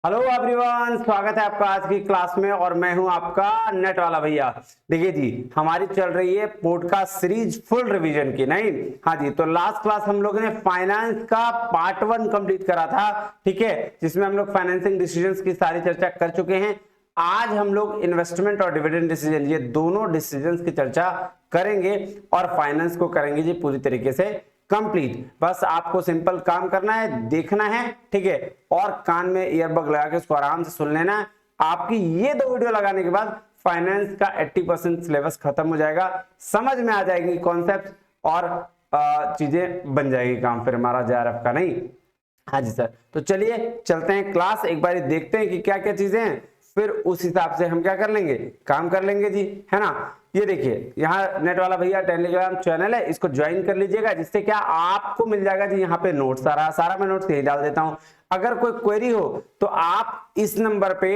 Hello everyone, स्वागत है आपका आज की क्लास में। और मैं हूं आपका नेट वाला भैया। देखिए जी, हमारी चल रही है पॉडकास्ट सीरीज फुल रिवीजन की। नहीं, हाँ जी, तो लास्ट क्लास हम लोगों ने फाइनेंस का पार्ट 1 कंप्लीट करा था, ठीक है, जिसमें हम लोग फाइनेंसिंग डिसीजंस की सारी चर्चा कर चुके हैं। आज हम लोग इन्वेस्टमेंट और डिविडेंड डिसीजन, ये दोनों डिसीजंस की चर्चा करेंगे और फाइनेंस को करेंगे जी पूरी तरीके से कंप्लीट। बस आपको सिंपल काम करना है, देखना है, ठीक है, और कान में ईयरबग लगा के उसको आराम से सुन लेना है। आपकी ये 2 वीडियो लगाने के बाद फाइनेंस का 80% सिलेबस खत्म हो जाएगा, समझ में आ जाएगी कॉन्सेप्ट और चीजें बन जाएगी काम फिर हमारा जेआरएफ का। नहीं, हाँ जी सर, तो चलिए चलते हैं क्लास, एक बार देखते हैं कि क्या क्या चीजें हैं, फिर उस हिसाब से हम क्या कर लेंगे, काम कर लेंगे जी, है ना। ये देखिए, यहाँ नेट वाला भैया टेलीग्राम चैनल है, इसको ज्वाइन कर लीजिएगा, जिससे क्या आपको मिल जाएगा जी यहाँ पे नोट्स, सारा मैं नोट्स यही डाल देता हूँ। अगर कोई क्वेरी हो तो आप इस नंबर पे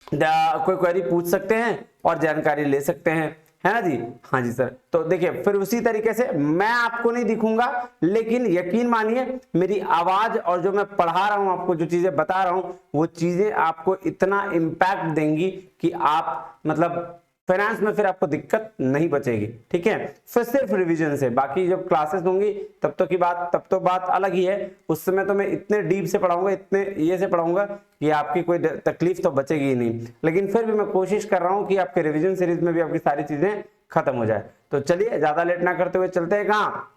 कोई क्वेरी पूछ सकते हैं और जानकारी ले सकते हैं, है ना जी। हाँ जी सर, तो देखिए फिर उसी तरीके से मैं आपको नहीं दिखूंगा, लेकिन यकीन मानिए मेरी आवाज और जो मैं पढ़ा रहा हूं आपको, जो चीजें बता रहा हूं, वो चीजें आपको इतना इम्पैक्ट देंगी कि आप मतलब फाइनेंस में फिर आपको दिक्कत नहीं बचेगी, ठीक है। फिर सिर्फ रिवीजन से, बाकी जब क्लासेस होंगी तब तो की बात, तब तो बात अलग ही है। उस समय तो मैं इतने डीप से पढ़ाऊंगा, इतने ये से पढ़ाऊंगा कि आपकी कोई तकलीफ तो बचेगी ही नहीं। लेकिन फिर भी मैं कोशिश कर रहा हूं कि आपके रिवीजन सीरीज में भी आपकी सारी चीजें खत्म हो जाए। तो चलिए ज्यादा लेट ना करते हुए चलते हैं कहाँ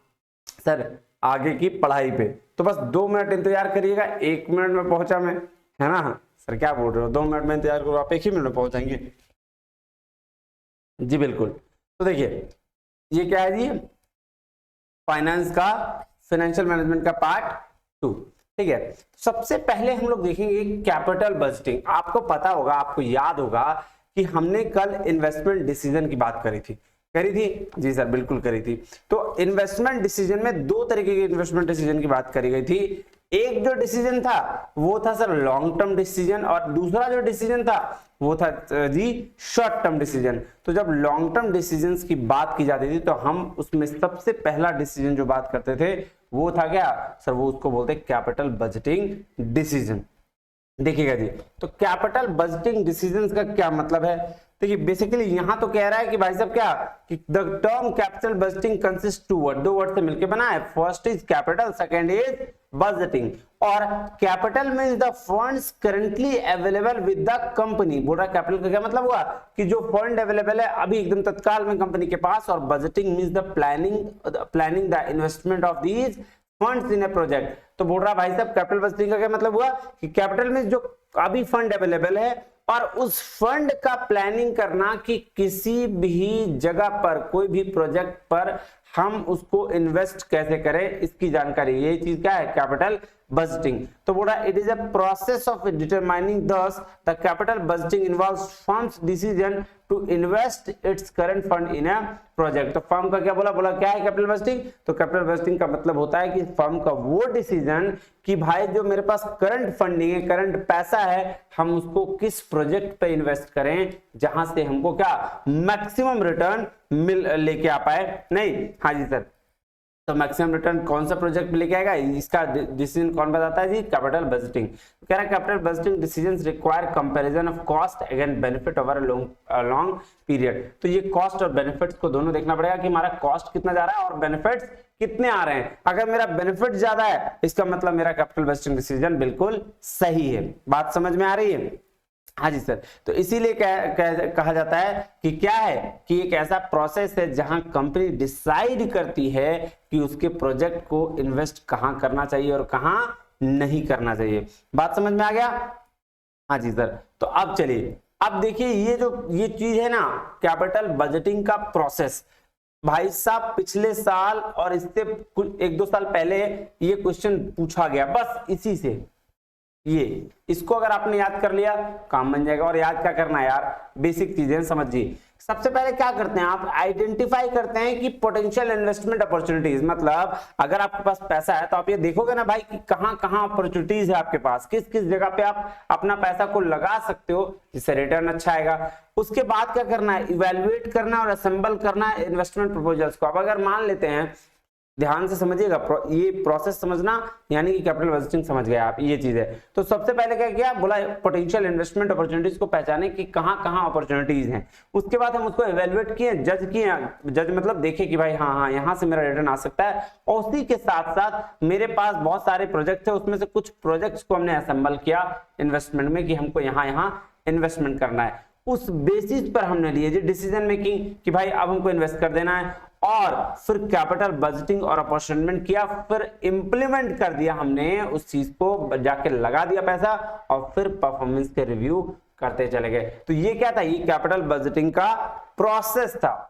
सर, आगे की पढ़ाई पे। तो बस 2 मिनट इंतजार करिएगा, 1 मिनट में पहुंचा मैं, है ना सर, क्या बोल रहे हो, 2 मिनट में इंतजार करो, आप 1 ही मिनट में पहुंच जाएंगे जी, बिल्कुल। तो देखिए ये क्या है जी, फाइनेंस का, फाइनेंशियल मैनेजमेंट का पार्ट 2, ठीक है। सबसे पहले हम लोग देखेंगे कैपिटल बजटिंग। आपको पता होगा, आपको याद होगा कि हमने कल इन्वेस्टमेंट डिसीजन की बात करी थी जी सर, बिल्कुल करी थी। तो इन्वेस्टमेंट डिसीजन में 2 तरीके के इन्वेस्टमेंट डिसीजन की बात करी गई थी। एक जो डिसीजन था वो था सर लॉन्ग टर्म डिसीजन, और दूसरा जो डिसीजन था वो था जी शॉर्ट टर्म डिसीजन। तो जब लॉन्ग टर्म डिसीजंस की बात की जाती थी तो हम उसमें सबसे पहला डिसीजन जो बात करते थे वो था क्या सर, वो उसको बोलते कैपिटल बजटिंग डिसीजन। देखिएगा जी, तो कैपिटल बजटिंग डिसीजंस का क्या मतलब है। देखिए बेसिकली यहां तो कह रहा है कि भाई साहब क्या कि the term capital budgeting consist 2 word, 2 word से मिलकर बना है। First is capital, second is budgeting. और capital means the funds currently available with the company. बोल रहा कैपिटल का क्या मतलब हुआ कि जो फंड अवेलेबल है अभी एकदम तत्काल में कंपनी के पास। और budgeting means the planning the investment of these funds in A project. तो बोल रहा भाई साहब कैपिटल बजटिंग का क्या मतलब हुआ कि कैपिटल में जो अभी फंड अवेलेबल है और उस फंड का प्लानिंग करना कि किसी भी जगह पर, कोई भी प्रोजेक्ट पर हम उसको इन्वेस्ट कैसे करें, इसकी जानकारी, ये चीज क्या है कैपिटल बजटिंग। तो बोला it is a process of determining thus the capital budgeting involves firm's decision to invest its current fund in a project. तो फर्म का क्या बोला क्या है कैपिटल बजटिंग। तो कैपिटल बजटिंग का मतलब होता है कि फर्म का वो डिसीजन कि भाई जो मेरे पास करंट फंडिंग है, करंट पैसा है, हम उसको किस प्रोजेक्ट पे इन्वेस्ट करें जहां से हमको क्या मैक्सिमम रिटर्न लेके आ पाए। नहीं, हाँ जी सर, तो मैक्सिमम रिटर्न कौन सा प्रोजेक्ट लेके आएगा, इसका डिसीजन कौन बताता है जी, कैपिटल बजटिंग। कह रहा है capital budgeting decisions require comparison of cost against benefit over long period. तो ये कॉस्ट और बेनिफिट्स को दोनों देखना पड़ेगा कि हमारा कॉस्ट कितना जा रहा है और बेनिफिट्स कितने आ रहे हैं। अगर मेरा बेनिफिट ज्यादा है इसका मतलब मेरा कैपिटल बजटिंग डिसीजन बिल्कुल सही है। बात समझ में आ रही है। हाँ जी सर, तो इसीलिए कहा जाता है कि क्या है कि एक ऐसा प्रोसेस है जहां कंपनी डिसाइड करती है कि उसके प्रोजेक्ट को इन्वेस्ट कहां करना चाहिए और कहां नहीं करना चाहिए। बात समझ में आ गया। हाँ जी सर, तो अब चलिए, अब देखिए ये चीज है ना कैपिटल बजटिंग का प्रोसेस। भाई साहब पिछले साल और इससे कुछ 1-2 साल पहले ये क्वेश्चन पूछा गया, बस इसी से ये, इसको अगर आपने याद कर लिया काम बन जाएगा। और याद क्या करना है यार, बेसिक चीजें समझिए। सबसे पहले क्या करते हैं आप, आइडेंटिफाई करते हैं कि पोटेंशियल इन्वेस्टमेंट अपॉर्चुनिटीज। मतलब अगर आपके पास पैसा है तो आप ये देखोगे ना भाई कि कहां कहां अपॉर्चुनिटीज है आपके पास, किस किस जगह पे आप अपना पैसा को लगा सकते हो जिससे रिटर्न अच्छा आएगा। उसके बाद क्या करना है, इवेल्युएट करना और असेंबल करना है इन्वेस्टमेंट प्रपोजल्स को। अब अगर मान लेते हैं ध्यान से समझिएगा, ये प्रोसेस समझना यानी कि कैपिटल बजटिंग समझ गए आप, ये चीज है। तो सबसे पहले क्या किया, बोला पोटेंशियल इन्वेस्टमेंट अपॉर्चुनिटीज को पहचाने कि कहां कहां अपॉर्चुनिटीज हैं। उसके बाद हम उसको इवेल्युएट किए, जज किए, जज मतलब देखे कि भाई हाँ हाँ यहाँ से मेरा रिटर्न आ सकता है। और उसी के साथ साथ मेरे पास बहुत सारे प्रोजेक्ट थे, उसमें से कुछ प्रोजेक्ट्स को हमने असेंबल किया इन्वेस्टमेंट में कि हमको यहाँ यहाँ इन्वेस्टमेंट करना है। उस बेसिस पर हमने लिए डिसीजन मेकिंग कि भाई अब हमको इन्वेस्ट कर देना है, और फिर कैपिटल बजटिंग और अपॉर्चुनिटी किया, फिर इंप्लीमेंट कर दिया हमने उस चीज को, जाके लगा दिया पैसा, और फिर परफॉर्मेंस के रिव्यू करते चले गए। तो ये क्या था, ये कैपिटल बजटिंग का प्रोसेस था।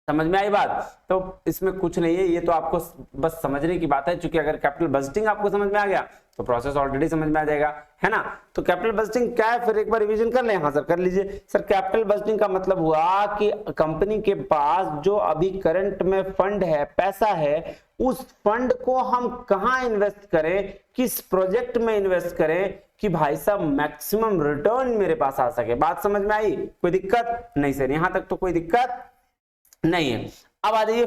समझ में आई बात? तो इसमें कुछ नहीं है, ये तो आपको बस समझने की बात है। क्योंकि अगर कैपिटल बजटिंग आपको समझ में आ गया तो प्रोसेस ऑलरेडी समझ में आ जाएगा, है ना। तो कैपिटल बजटिंग क्या है, फिर एक बार रिवीजन कर लें। हाँ सर कर लीजिए। सर कैपिटल बजटिंग का मतलब हुआ कि कंपनी के पास जो अभी करंट में फंड है, पैसा है, उस फंड को हम कहां इन्वेस्ट करें, किस प्रोजेक्ट में इन्वेस्ट करें कि भाई साहब मैक्सिमम रिटर्न मेरे पास आ सके। बात समझ में आई? कोई दिक्कत नहीं सर, यहां तक तो कोई दिक्कत नहीं है। अब आ जाइए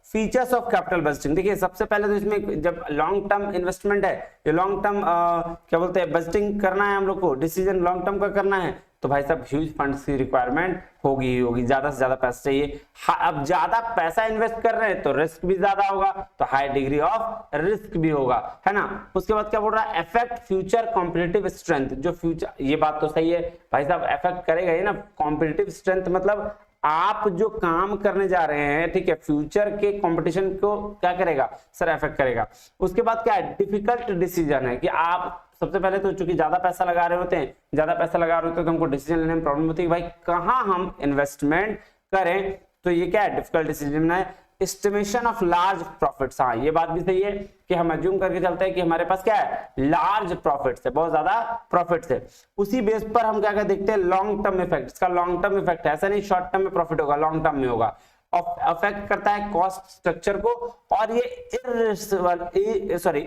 फीचर्स ऑफ कैपिटल बजटिंग। देखिए सबसे पहले तो इसमें जब लॉन्ग टर्म इन्वेस्टमेंट है, ये लॉन्ग टर्म क्या बोलते हैं, बजटिंग करना है हम लोग को, डिसीजन लॉन्ग टर्म का करना है, तो भाई साहब ह्यूज फंड्स की रिक्वायरमेंट होगी ही होगी, ज्यादा से ज्यादा पैसा चाहिए। अब ज्यादा पैसा इन्वेस्ट कर रहे हैं तो रिस्क भी ज्यादा होगा, तो हाई डिग्री ऑफ रिस्क भी होगा, है ना। उसके बाद क्या बोल रहा है, अफेक्ट फ्यूचर कॉम्पिटिटिव स्ट्रेंथ। जो फ्यूचर, ये बात तो सही है भाई साहब, अफेक्ट करेगा ही ना। कॉम्पिटिटिव स्ट्रेंथ मतलब आप जो काम करने जा रहे हैं, ठीक है, फ्यूचर के कंपटीशन को क्या करेगा सर, अफेक्ट करेगा। उसके बाद क्या है, डिफिकल्ट डिसीजन है कि आप सबसे पहले तो चूंकि ज्यादा पैसा लगा रहे होते हैं, तो हमको डिसीजन लेने में प्रॉब्लम होती है, भाई कहां हम इन्वेस्टमेंट करें। तो ये क्या है, डिफिकल्ट डिसीजन है। एस्टिमेशन ऑफ लार्ज प्रॉफिट्स, हाँ ये बात भी सही है कि हम अज्यूम करके चलते हैं कि हमारे पास क्या है, लार्ज प्रॉफिट्स है, बहुत ज्यादा प्रॉफिट्स है। उसी बेस पर हम क्या देखते हैं, लॉन्ग टर्म इफेक्ट। इसका लॉन्ग टर्म इफेक्ट है, ऐसा नहीं शॉर्ट टर्म में प्रॉफिट होगा, लॉन्ग टर्म में होगा। अफेक्ट करता है कॉस्ट स्ट्रक्चर को, और ये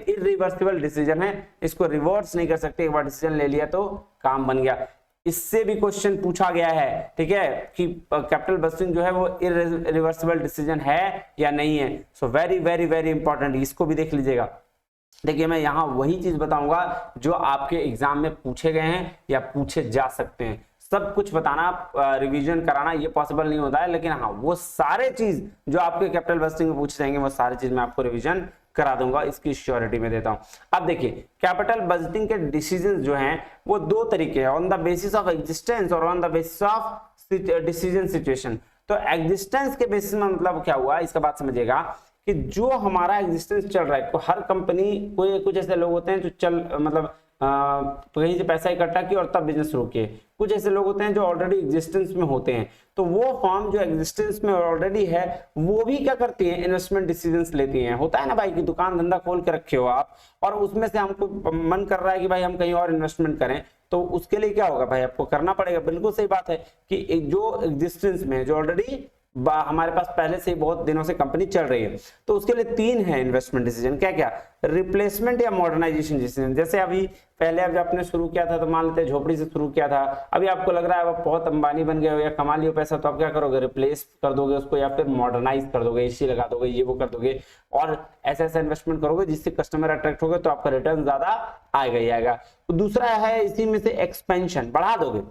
इरिवर्सिबल डिसीजन है, इसको रिवर्स नहीं कर सकते। एक बार डिसीजन ले लिया तो काम बन गया। इससे भी क्वेश्चन पूछा गया है, ठीक है, कि कैपिटल बजटिंग जो है वो इरिवर्सिबल डिसीजन है या नहीं है। So very very very important, इसको भी देख लीजिएगा। देखिए मैं यहां वही चीज बताऊंगा जो आपके एग्जाम में पूछे गए हैं या पूछे जा सकते हैं। सब कुछ बताना, रिवीजन कराना ये पॉसिबल नहीं होता है, लेकिन हाँ वो सारे चीज जो आपके कैपिटल बजटिंग में पूछे जाएंगे वो सारी चीज मैं आपको रिवीजन करा दूंगा, इसकी श्योरिटी में देता हूं। अब देखिए कैपिटल बजटिंग के डिसीजन जो हैं वो दो तरीके हैं, on the basis of existence और on the basis of decision situation. तो एग्जिस्टेंस के बेसिस में मतलब क्या हुआ, इसका बात समझिएगा कि जो हमारा एग्जिस्टेंस चल रहा है, तो हर कंपनी, कोई कुछ ऐसे लोग होते हैं जो मतलब कहीं से पैसा इकट्ठा किया और तब बिजनेस शुरू किए। कुछ ऐसे लोग होते हैं जो ऑलरेडी एग्जिस्टेंस में होते हैं, तो वो फर्म जो एग्जिस्टेंस में ऑलरेडी है वो भी क्या करती है, इन्वेस्टमेंट डिसीजंस लेती हैं। होता है ना भाई कि दुकान धंधा खोल के रखे हो आप, और उसमें से हमको मन कर रहा है कि भाई हम कहीं और इन्वेस्टमेंट करें, तो उसके लिए क्या होगा भाई, आपको करना पड़ेगा। बिल्कुल सही बात है कि जो एग्जिस्टेंस में, जो ऑलरेडी हमारे पास पहले से बहुत दिनों से कंपनी चल रही है, तो उसके लिए तीन है इन्वेस्टमेंट डिसीजन। क्या क्या, रिप्लेसमेंट या मॉडर्नाइजेशन डिसीजन। जैसे अभी पहले अब जब आपने शुरू किया था तो मान लेते हैं झोपड़ी से शुरू किया था, अभी आपको लग रहा है आप बहुत अंबानी बन गए हो या कमा लियो पैसा, तो आप क्या करोगे, रिप्लेस कर दोगे उसको या फिर मॉडर्नाइज कर दोगे, एसी लगा दोगे, ये वो कर दोगे, और ऐसा ऐसा इन्वेस्टमेंट करोगे जिससे कस्टमर अट्रैक्ट होगा, तो आपका रिटर्न ज्यादा आएगा ही आएगा। तो दूसरा है इसी में से एक्सपेंशन, बढ़ा दोगे,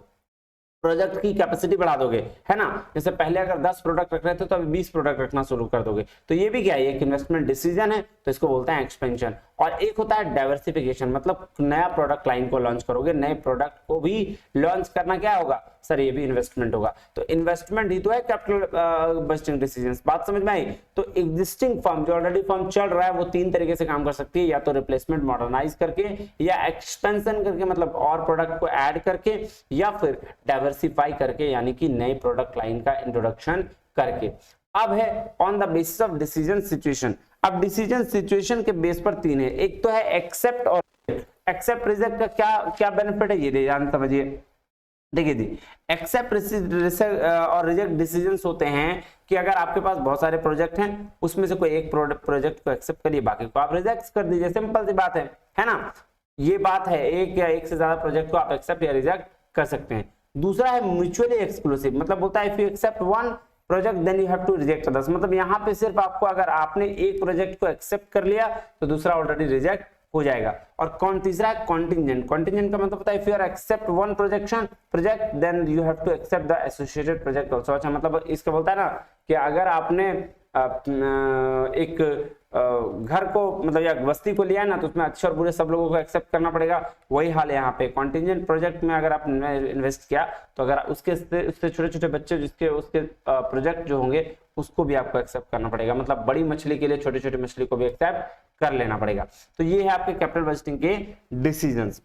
प्रोजेक्ट की कैपेसिटी बढ़ा दोगे, है ना। जैसे पहले अगर 10 प्रोडक्ट रख रहे थे तो अभी 20 प्रोडक्ट रखना शुरू कर दोगे, तो ये भी क्या है, एक इन्वेस्टमेंट डिसीजन है, तो इसको बोलते हैं एक्सपेंशन। और एक होता है डाइवर्सिफिकेशन, मतलब नया प्रोडक्ट लाइन को लॉन्च करोगे, नए प्रोडक्ट को भी लॉन्च करना क्या होगा सर, ये भी इन्वेस्टमेंट होगा। तो इन्वेस्टमेंट ही तो है कैपिटल बजटिंग डिसीजंस। बात समझ में आई? तो एग्जिस्टिंग फर्म, जो ऑलरेडी फर्म चल रहा है, वो तीन तरीके से काम कर सकती है, या तो रिप्लेसमेंट मॉडर्नाइज करके, या एक्सपेंशन करके मतलब और प्रोडक्ट को ऐड करके, या फिर डाइवर्सिफाई करके यानी कि नए प्रोडक्ट लाइन का इंट्रोडक्शन करके। अब है on the basis of decision situation. अब डिसीजन सिचुएशन के बेस पर तीन है, एक तो है एक्सेप्ट और एक्सेप्ट रिजेक्ट का क्या बेनिफिट है, ये ध्यान समझिए। देखिए जी, एक्सेप्ट और रिजेक्ट डिसीजंस होते हैं कि अगर आपके पास बहुत सारे प्रोजेक्ट हैं, उसमें से कोई एक प्रोजेक्ट को एक्सेप्ट करिए, बाकी को आप रिजेक्ट कर दीजिए, सिंपल सी बात है ना। ये बात है, एक या एक से ज्यादा प्रोजेक्ट को आप एक्सेप्ट या रिजेक्ट कर सकते हैं। दूसरा है म्यूचुअली एक्सक्लूसिव, मतलब होता है if you accept one project then you have to reject others. मतलब यहाँ पे सिर्फ आपको, अगर आपने एक प्रोजेक्ट को एक्सेप्ट कर लिया तो दूसरा ऑलरेडी रिजेक्ट हो जाएगा। और कौन तीसरा है कॉन्टिंजेंट। कॉन्टिंजेंट का मतलब पता है, if you are accept one project then you have to accept the associated project also. अच्छा, मतलब इसका बोलता है ना कि अगर आपने एक घर को मतलब या बस्ती को लिया है ना, तो उसमें अच्छे और बुरे सब लोगों को एक्सेप्ट करना पड़ेगा। वही हाल है यहाँ पे कॉन्टिंजेंट प्रोजेक्ट में। अगर आपने इन्वेस्ट किया तो अगर उसके छोटे छोटे बच्चे जिसके उसके प्रोजेक्ट जो होंगे उसको भी आपको एक्सेप्ट करना पड़ेगा। मतलब बड़ी मछली के लिए छोटी छोटी मछली को भी एक्सेप्ट कर लेना पड़ेगा। तो ये है आपके कैपिटल बजटिंग के डिसीजंस।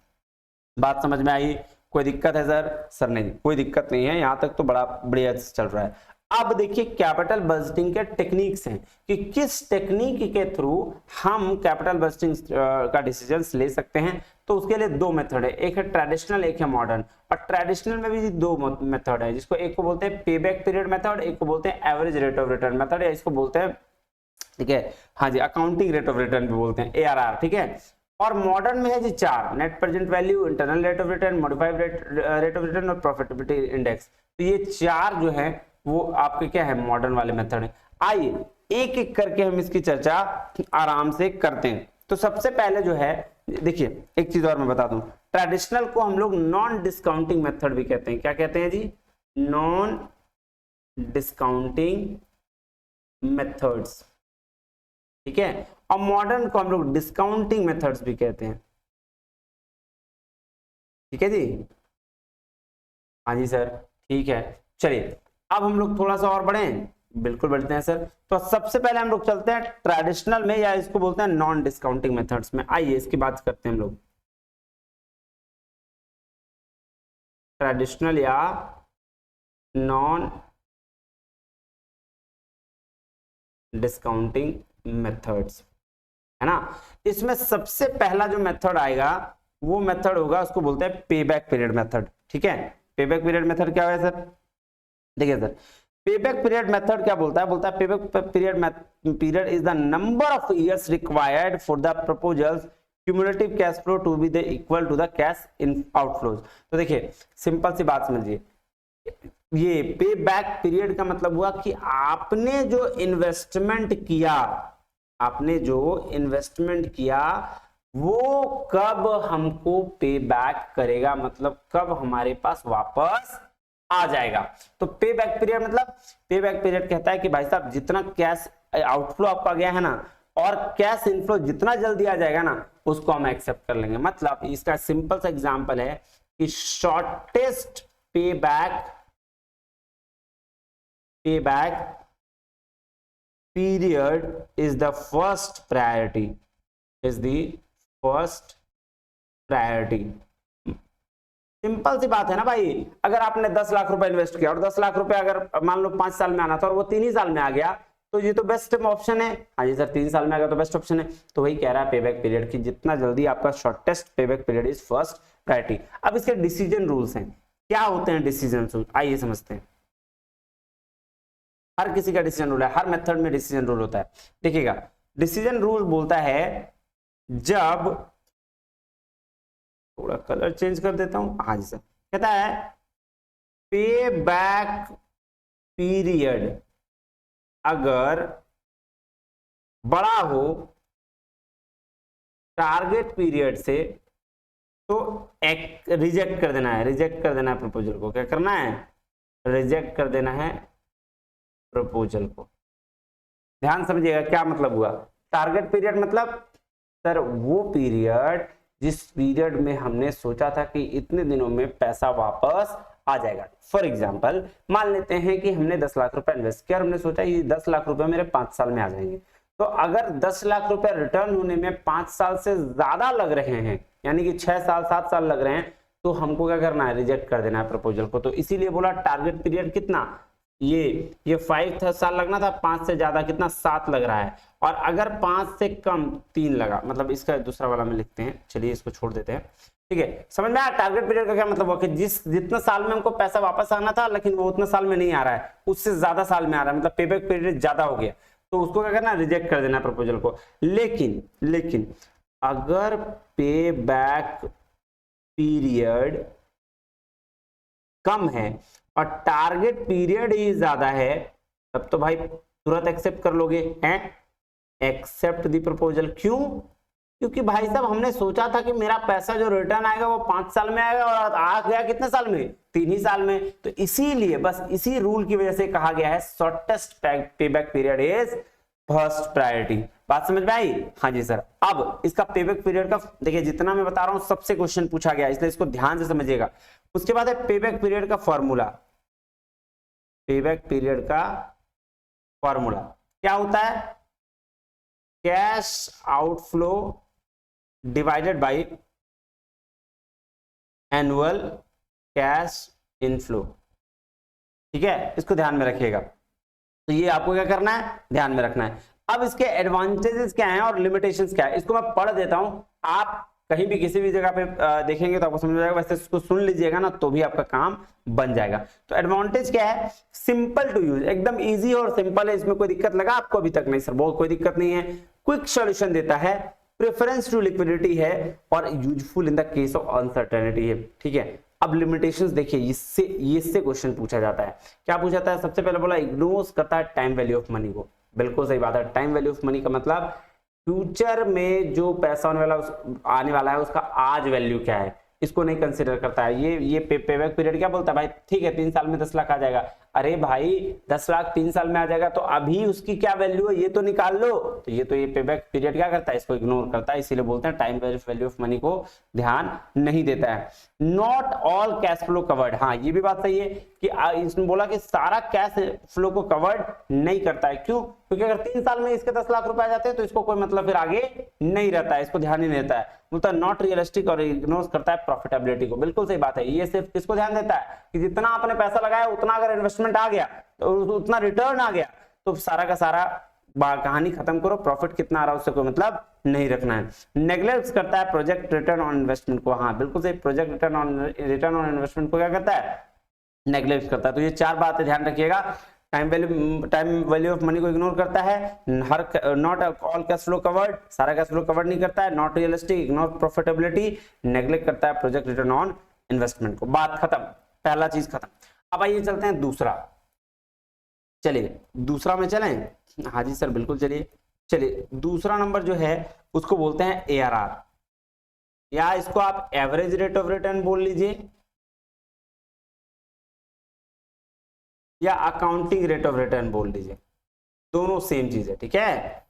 बात समझ में आई? कोई दिक्कत है सर? सर नहीं, कोई दिक्कत नहीं है, यहाँ तक तो बड़ा बढ़िया चल रहा है। अब देखिए कैपिटल बजटिंग के टेक्निक्स हैं कि किस टेक्निक के थ्रू हम कैपिटल बजटिंग का डिसीजंस ले सकते हैं। तो उसके लिए दो मेथड है, एक है ट्रेडिशनल, एक है मॉडर्न। और ट्रेडिशनल में भी दो मेथड है, जिसको एक को बोलते हैं पे बैक पीरियड मेथड, एक को बोलते हैं average rate of return method, या इसको बोलते हैं, ठीक है, हाँ जी, अकाउंटिंग रेट ऑफ रिटर्न भी बोलते हैं, ARR, ठीक है। और मॉडर्न में है जी चार, net present value, internal rate of return, modified rate of return और प्रॉफिटेबिलिटी इंडेक्स। तो ये चार जो है वो आपके क्या है, मॉडर्न वाले मेथड है। आइए एक एक करके हम इसकी चर्चा आराम से करते हैं। तो सबसे पहले जो है, देखिए एक चीज और मैं बता दूं, ट्रेडिशनल को हम लोग नॉन डिस्काउंटिंग मेथड भी कहते हैं। क्या कहते हैं जी? नॉन डिस्काउंटिंग मेथड्स, ठीक है। और मॉडर्न को हम लोग डिस्काउंटिंग मेथड्स भी कहते हैं, ठीक है जी। हाँ जी सर, ठीक है। चलिए अब हम लोग थोड़ा सा और बढ़ें, बिल्कुल बढ़ते हैं सर। तो सबसे पहले हम लोग चलते हैं ट्रेडिशनल में, या इसको बोलते हैं नॉन डिस्काउंटिंग मेथड्स में। आइए इसकी बात करते हैं हम लोग, ट्रेडिशनल या नॉन डिस्काउंटिंग मेथड्स, है ना। इसमें सबसे पहला जो मेथड आएगा वो मेथड होगा, उसको बोलते हैं पे बैक पीरियड मेथड, ठीक है। पे बैक पीरियड मेथड क्या है सर? देखिए सर, पे बैक पीरियड मेथड क्या बोलता है? बोलता है pay back period is the number of years required for the proposals cumulative cash flow to be the equal to the cash in outflows. तो देखिए सिंपल सी बात समझिए, ये पे बैक पीरियड का मतलब हुआ कि आपने जो इन्वेस्टमेंट किया वो कब हमको पे बैक करेगा, मतलब कब हमारे पास वापस आ जाएगा। तो पे बैक पीरियड मतलब, पे बैक पीरियड कहता है कि भाई साहब जितना कैश आउटफ्लो आपका गया है ना, और कैश इनफ्लो जितना जल्दी आ जाएगा ना, उसको हम एक्सेप्ट कर लेंगे। मतलब इसका सिंपल सा एग्जांपल है कि shortest pay back period is the first priority, simple सी बात है ना भाई। अगर आपने 10 लाख रुपए इन्वेस्ट किया और 10 लाख रुपए अगर मान लो 5 साल में आना था और वो 3 ही साल में आ गया, तो ये तो बेस्ट ऑप्शन है। हाँ जी सर, 3 साल में आ गया तो बेस्ट ऑप्शन है। तो वही कह रहा है पे बैक पीरियड की जितना जल्दी आपका shortest pay back period is first priority. अब इसके डिसीजन रूल्स हैं, क्या होते हैं डिसीजन रूल, आइए समझते हैं। हर किसी का डिसीजन रूल है, हर मेथड में डिसीजन रूल होता है। देखिएगा डिसीजन रूल बोलता है, जब, थोड़ा कलर चेंज कर देता हूं, हाँ जी सर, कहता है पे बैक पीरियड अगर बड़ा हो टारगेट पीरियड से तो रिजेक्ट कर देना है प्रपोजल को। क्या करना है? रिजेक्ट कर देना है प्रपोजल को। ध्यान समझिएगा क्या मतलब हुआ। टारगेट पीरियड मतलब सर वो पीरियड जिस पीरियड में हमने सोचा था कि इतने दिनों में पैसा वापस आ जाएगा। फॉर एग्जांपल मान लेते हैं कि हमने 10 लाख रुपए इन्वेस्ट किया और हमने सोचा ये 10 लाख रुपए मेरे 5 साल में आ जाएंगे। तो अगर 10 लाख रुपए रिटर्न होने में 5 साल से ज्यादा लग रहे हैं, यानी कि 6 साल 7 साल लग रहे हैं, तो हमको क्या करना है? रिजेक्ट कर देना है प्रपोजल को। तो इसीलिए बोला टारगेट पीरियड कितना, ये 5 साल लगना था, 5 से ज्यादा कितना, 7 लग रहा है। और अगर 5 से कम 3 लगा, मतलब इसका दूसरा वाला में लिखते हैं, चलिए इसको छोड़ देते हैं, ठीक है। समझ में आया टारगेट पीरियड का क्या मतलब हुआ कि जितना साल में हमको पैसा वापस आना था लेकिन वो उतना साल में नहीं आ रहा है, उससे ज्यादा साल में आ रहा है, मतलब पेबैक पीरियड ज्यादा हो गया, तो उसको क्या करना? रिजेक्ट कर देना प्रपोजल को। लेकिन अगर पे बैक पीरियड कम है और टारगेट पीरियड ही ज्यादा है, तब तो भाई तुरंत एक्सेप्ट कर लोगे हैं, एक्सेप्ट द प्रपोजल। क्यों? क्योंकि भाई साहब हमने सोचा था कि मेरा पैसा जो रिटर्न आएगा वो 5 साल में आएगा और आ गया कितने साल में, 3 ही साल में। तो इसीलिए बस इसी रूल की वजह से कहा गया है shortest payback period is first priority. बात समझ में आई? हाँ जी सर। अब इसका पेबैक पीरियड का देखिए, जितना मैं बता रहा हूं सबसे क्वेश्चन पूछा गया, इसलिए इसको ध्यान से समझिएगा। उसके बाद है पेबैक पीरियड का फॉर्मूला। पेबैक पीरियड का फॉर्मूला क्या होता है? Cash outflow divided by annual cash inflow. ठीक है, इसको ध्यान में रखिएगा। तो ये आपको क्या करना है, ध्यान में रखना है। अब इसके एडवांटेजेस क्या हैं और लिमिटेशंस क्या है, इसको मैं पढ़ देता हूं। आप कहीं भी किसी भी जगह पे देखेंगे तो आपको समझ जाएगा, वैसे इसको सुन लीजिएगा ना तो भी आपका काम बन जाएगा। तो एडवांटेज क्या है? सिंपल टू यूज, एकदम इजी और सिंपल है। इसमें कोई दिक्कत लगा आपको अभी तक? नहीं सर, बहुत कोई दिक्कत नहीं है। क्विक सॉल्यूशन देता है, प्रेफरेंस टू लिक्विडिटी है और useful in the case of uncertainty है। ठीक है, अब लिमिटेशंस देखिए, इससे क्वेश्चन पूछा जाता है। क्या पूछा जाता है? सबसे पहले बोला इग्नोर करता है टाइम वैल्यू ऑफ मनी को। बिल्कुल सही बात है। टाइम वैल्यू ऑफ मनी का मतलब फ्यूचर में जो पैसा आने वाला है उसका आज वैल्यू क्या है, इसको नहीं कंसीडर करता है। ये पेबैक पीरियड क्या बोलता है? भाई ठीक है 3 साल में 10 लाख आ जाएगा। अरे भाई 10 लाख 3 साल में आ जाएगा तो अभी उसकी क्या वैल्यू है ये तो निकाल लो। तो ये पेबैक पीरियड क्या करता है? इसको इग्नोर करता है। इसीलिए बोलते हैं टाइम वैल्यू ऑफ मनी को ध्यान नहीं देता है। Not all cash flow covered, हाँ ये भी बात सही है कि इसने बोला कि सारा कैश फ्लो को कवर्ड नहीं करता है। क्यों? क्योंकि अगर 3 साल में इसके 10 लाख रुपए आ जाते हैं तो इसको कोई मतलब फिर आगे नहीं रहता है, इसको ध्यान ही नहीं देता है। बोलता है नॉट रियलिस्टिक और इग्नोर करता है प्रॉफिटेबिलिटी को। बिल्कुल सही बात है। ये सिर्फ किसको ध्यान देता है कि जितना आपने पैसा लगाया उतना अगर इन्वेस्टमेंट आ गया तो उतना रिटर्न आ गया तो सारा का सारा कहानी खत्म करो, प्रॉफिट कितना आ रहा है उससे कोई मतलब नहीं रखना है। नेग्लेक्ट करता है प्रोजेक्ट रिटर्न ऑन इन्वेस्टमेंट को। हाँ बिल्कुल सही, प्रोजेक्ट रिटर्न ऑन इन्वेस्टमेंट को क्या करता है? नेग्लेक्ट करता है। तो ये 4 बातें ध्यान रखिएगा। टाइम वैल्यू ऑफ मनी को इग्नोर करता है, her not all cash flow covered, सारा कैश फ्लो कवर्ड नहीं करता है, not realistic, ignore profitability, neglect करता है प्रोजेक्ट रिटर्न ऑन इन्वेस्टमेंट को। बात खत्म, पहला चीज खत्म। अब आइए चलते हैं दूसरा। चलिए दूसरा में चलें? हाँ जी सर बिल्कुल चलिए। चलिए दूसरा नंबर जो है उसको बोलते हैं ARR, या इसको आप एवरेज रेट ऑफ रिटर्न बोल लीजिए या अकाउंटिंग रेट ऑफ रिटर्न बोल लीजिए, दोनों सेम चीज है। ठीक है,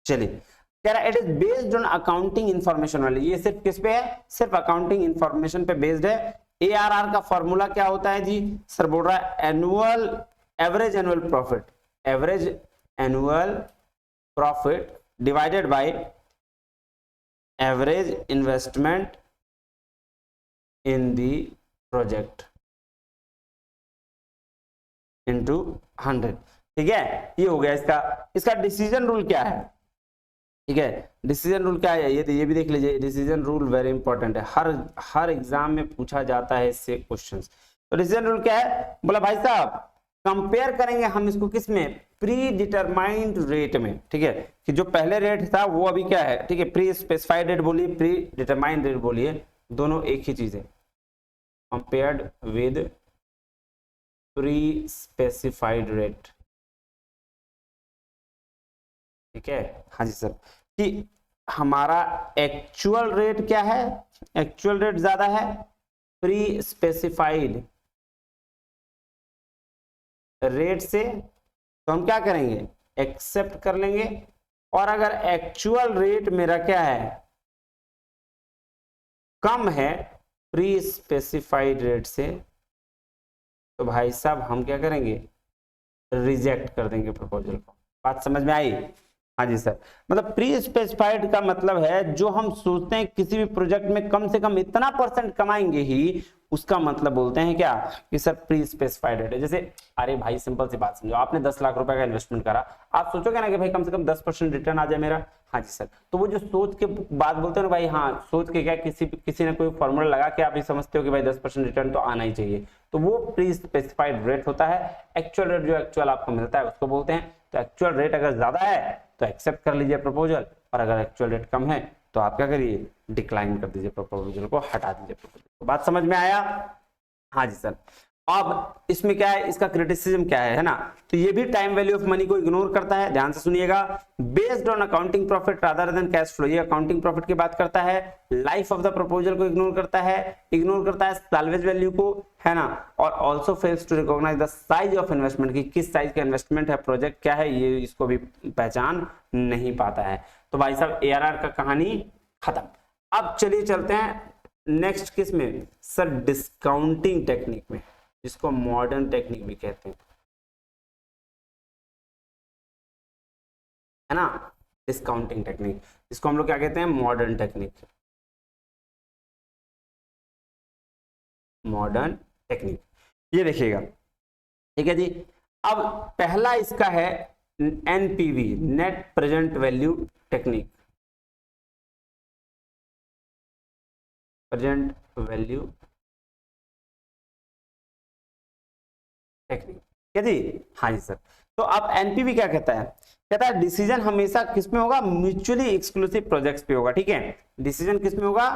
चलिए कह रहा है it is based on accounting information वाली। ये सिर्फ किस पे है? सिर्फ अकाउंटिंग इंफॉर्मेशन पे बेस्ड है। ARR का फॉर्मूला क्या होता है जी? सर बोल रहा है average annual profit, average annual profit divided by average investment in the project into 100। ठीक है, ये हो गया इसका डिसीजन रूल क्या है? ठीक है, डिसीजन रूल क्या है ये भी देख लीजिए। डिसीजन रूल वेरी इंपॉर्टेंट है, हर एग्जाम में पूछा जाता है इससे क्वेश्चंस। तो डिसीजन रूल क्या है? बोला भाई साहब कंपेयर करेंगे हम इसको किस में? प्री डिटरमाइंड रेट में। ठीक है, कि जो पहले रेट था वो अभी क्या है? ठीक है, प्री स्पेसिफाइड रेट बोलिए, प्री डिटरमाइंड रेट बोलिए, दोनों एक ही चीज है। Compared with pre specified rate. ठीक है, हाँ जी सर, कि हमारा एक्चुअल रेट क्या है? एक्चुअल रेट ज्यादा है प्री स्पेसिफाइड रेट से, तो हम क्या करेंगे? एक्सेप्ट कर लेंगे। और अगर एक्चुअल रेट मेरा क्या है? कम है प्री स्पेसिफाइड रेट से, तो भाई साहब हम क्या करेंगे? रिजेक्ट कर देंगे प्रपोजल को। बात समझ में आई? हाँ जी सर, मतलब प्री स्पेसिफाइड का मतलब है जो हम सोचते हैं किसी भी प्रोजेक्ट में कम से कम इतना % कमाएंगे ही, उसका मतलब बोलते हैं क्या? कि सर प्री स्पेसिफाइड रेट है। जैसे अरे भाई सिंपल सी बात समझो, आपने 10 लाख रुपए का इन्वेस्टमेंट करा, आप सोचोगे ना कि भाई कम से कम 10% रिटर्न आ जाए मेरा। हाँ जी सर, तो वो जो सोच के बात बोलते हैं ना भाई, हाँ सोच के क्या, किसी ने कोई फॉर्मूला लगा के आप ये समझते हो कि भाई 10% रिटर्न तो आना ही चाहिए, तो वो प्री स्पेसिफाइड रेट होता है। एक्चुअल रेट जो एक्चुअल आपको मिलता है उसको बोलते हैं। तो एक्चुअल रेट अगर ज्यादा है तो एक्सेप्ट कर लीजिए प्रपोजल, और अगर एक्चुअल रेट कम है तो आप क्या करिए? डिक्लाइन कर दीजिए प्रपोजल को, हटा दीजिए प्रपोजल को। बात समझ में आया? हाँ जी सर। अब इसमें क्या है, इसका क्रिटिसिज्म क्या है ना, तो ये भी टाइम वैल्यू ऑफ मनी को इग्नोर करता है। ध्यान से सुनिएगा, based on accounting profit rather than cash flow, ये अकाउंटिंग प्रॉफिट की बात करता है। लाइफ ऑफ द प्रपोजल को इग्नोर करता है सैल्वेज वैल्यू को, है ना, और also fails to recognize the size of investment, की किस साइज का इन्वेस्टमेंट है, प्रोजेक्ट क्या है, ये इसको भी पहचान नहीं पाता है। तो भाई साहब ARR का कहानी खत्म। अब चलिए चलते हैं नेक्स्ट किस में सर, डिस्काउंटिंग टेक्निक में, जिसको मॉडर्न टेक्निक भी कहते हैं, है ना, डिस्काउंटिंग टेक्निक, जिसको हम लोग क्या कहते हैं, मॉडर्न टेक्निक, मॉडर्न टेक्निक। ये देखिएगा, ठीक है जी। अब पहला इसका है NPV, net present value technique, present value technique, क्या जी, हाँ जी सर। तो अब एनपीवी क्या कहता है, कहता है डिसीजन हमेशा किस में होगा, म्यूचुअली एक्सक्लूसिव प्रोजेक्ट्स पे होगा, ठीक है। डिसीजन किस में होगा,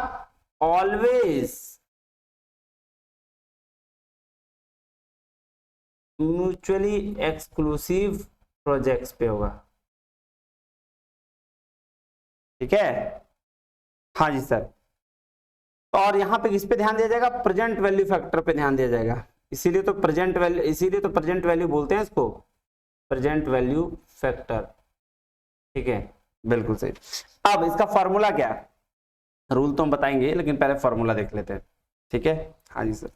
ऑलवेज म्यूचुअली एक्सक्लूसिव प्रोजेक्ट्स पे होगा, ठीक है, हाँ जी सर। और यहां पे किस पे ध्यान दिया जाएगा, प्रेजेंट वैल्यू फैक्टर पे ध्यान दिया जाएगा, इसीलिए तो प्रेजेंट वैल्यू बोलते हैं इसको, प्रेजेंट वैल्यू फैक्टर, ठीक है, बिल्कुल सही। अब इसका फॉर्मूला क्या है, रूल तो हम बताएंगे, लेकिन पहले फॉर्मूला देख लेते हैं, ठीक है, हाँ जी sir.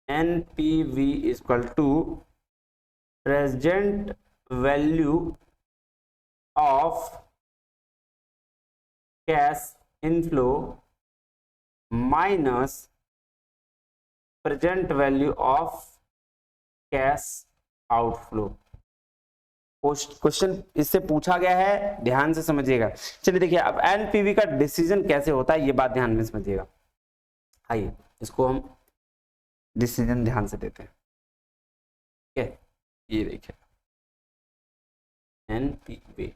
NPV equal to present value of cash inflow minus present value of cash outflow. Question इससे पूछा गया है, ध्यान से समझिएगा। चलिए देखिए, अब एनपीवी का डिसीजन कैसे होता है, ये बात ध्यान में समझिएगा। आइए इसको हम डिसीजन ध्यान से देते हैं, ठीक है। ये देखिए एनपीवी,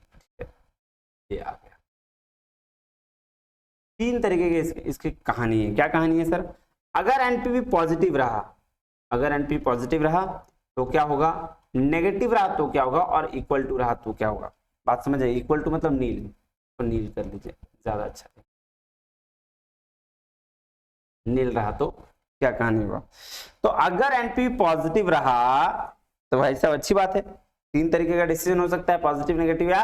ये आ गया। तीन तरीके के इसकी कहानी है। क्या कहानी है सर, अगर एनपीवी पॉजिटिव रहा, अगर एनपीवी पॉजिटिव रहा तो क्या होगा, नेगेटिव रहा तो क्या होगा, और इक्वल टू रहा तो क्या होगा। बात समझ आइए, इक्वल टू मतलब नील, तो नील कर लीजिए, ज्यादा अच्छा है। नील रहा तो क्या कहानी होगा, तो अगर एनपीवी पॉजिटिव रहा तो भाई साहब अच्छी बात है, तीन तरीके का डिसीजन हो सकता है, पॉजिटिव, नेगेटिव या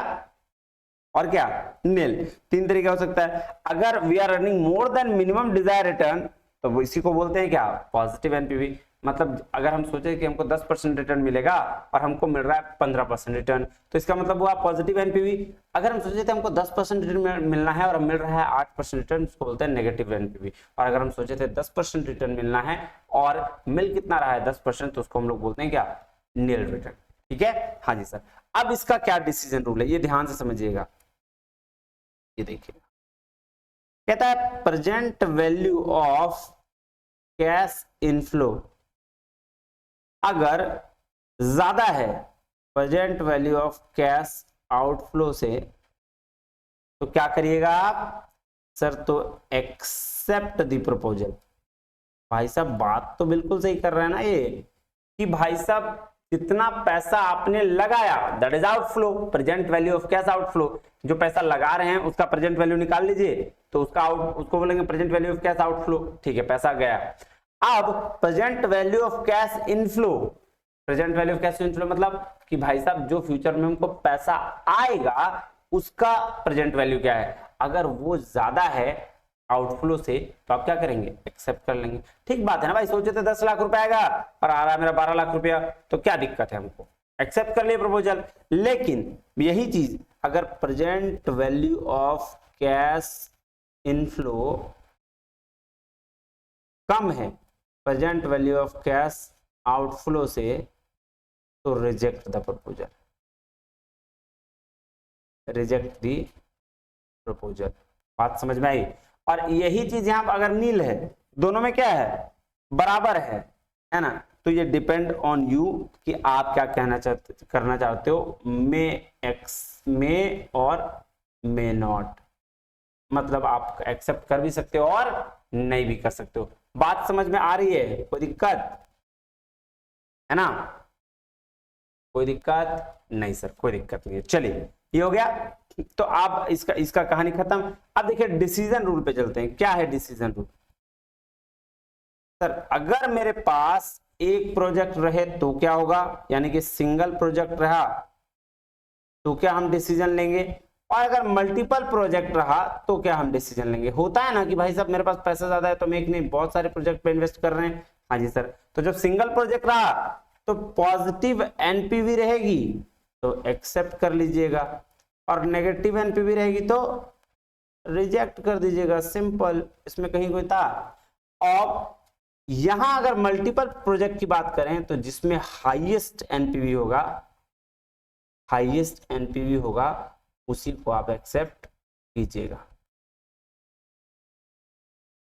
और क्या, नील, तीन तरीका हो सकता है। अगर we are earning more than minimum desire return, तो इसी को बोलते हैं क्या, पॉजिटिव एनपीवी। मतलब अगर हम सोचे कि हमको 10% रिटर्न मिलेगा और हमको मिल रहा है 15% रिटर्न, तो इसका मतलब हुआ पॉजिटिव एनपीवी। अगर हम सोचे थे हमको 10% रिटर्न मिलना है और मिल रहा है 8% रिटर्न, उसको बोलते हैं नेगेटिव एनपीवी। और अगर हम सोचे थे 10% रिटर्न मिलना है और मिल कितना रहा है 10%, तो उसको हम लोग बोलते हैं क्या, नील रिटर्न, ठीक है, हाँ जी सर। अब इसका क्या डिसीजन रूल है, ये ध्यान से समझिएगा। ये देखिए, कहता है present value of cash inflow अगर ज्यादा है present value of cash outflow से, तो क्या करिएगा आप सर, तो एक्सेप्ट द प्रपोजल। भाई साहब बात तो बिल्कुल सही कर रहे हैं ना ये, कि भाई साहब कितना पैसा आपने लगाया, that is outflow, present value of cash outflow. जो पैसा लगा रहे हैं उसका प्रेजेंट वैल्यू निकाल लीजिए, तो उसको बोलेंगे present value of cash outflow, ठीक है, पैसा गया। अब present value of cash inflow, present value of cash inflow मतलब कि भाई साहब जो फ्यूचर में हमको पैसा आएगा उसका प्रेजेंट वैल्यू क्या है। अगर वो ज्यादा है आउटफ्लो से, तो आप क्या करेंगे, एक्सेप्ट कर लेंगे। ठीक बात है ना भाई, सोचे थे 10 लाख रुपए आएगा और आ रहा है मेरा 12 लाख रुपया, तो क्या दिक्कत है, हमको एक्सेप्ट कर लिए प्रपोजल। लेकिन यही चीज अगर present value of cash inflow कम है present value of cash outflow से, तो reject the proposal, reject the proposal. बात समझ में आई। और यही चीज यहां अगर नील है, दोनों में क्या है, बराबर है ना, तो ये डिपेंड ऑन यू कि आप क्या करना चाहते हो, मे एक्स में और मे नॉट। मतलब आप एक्सेप्ट कर भी सकते हो और नहीं भी कर सकते हो। बात समझ में आ रही है? कोई दिक्कत है ना? कोई दिक्कत नहीं सर, कोई दिक्कत नहीं है। चलिए ये हो गया। तो आप इसका कहानी खत्म। अब देखिए डिसीजन रूल पे चलते हैं। क्या है डिसीजन रूल? सर अगर मेरे पास एक प्रोजेक्ट रहे तो क्या होगा, यानी कि सिंगल प्रोजेक्ट रहा तो क्या हम डिसीजन लेंगे, और अगर मल्टीपल प्रोजेक्ट रहा तो क्या हम डिसीजन लेंगे। होता है ना कि भाई साहब मेरे पास पैसा ज्यादा है तो हम एक नहीं बहुत सारे प्रोजेक्ट पे इन्वेस्ट कर रहे हैं। हाँ जी सर। तो जब सिंगल प्रोजेक्ट रहा तो पॉजिटिव एनपीवी रहेगी तो एक्सेप्ट कर लीजिएगा, और नेगेटिव एनपीवी रहेगी तो रिजेक्ट कर दीजिएगा। सिंपल, इसमें कहीं कोई था। और यहां अगर मल्टीपल प्रोजेक्ट की बात करें तो जिसमें हाईएस्ट एनपीवी होगा, हाईएस्ट एनपीवी होगा उसी को आप एक्सेप्ट कीजिएगा।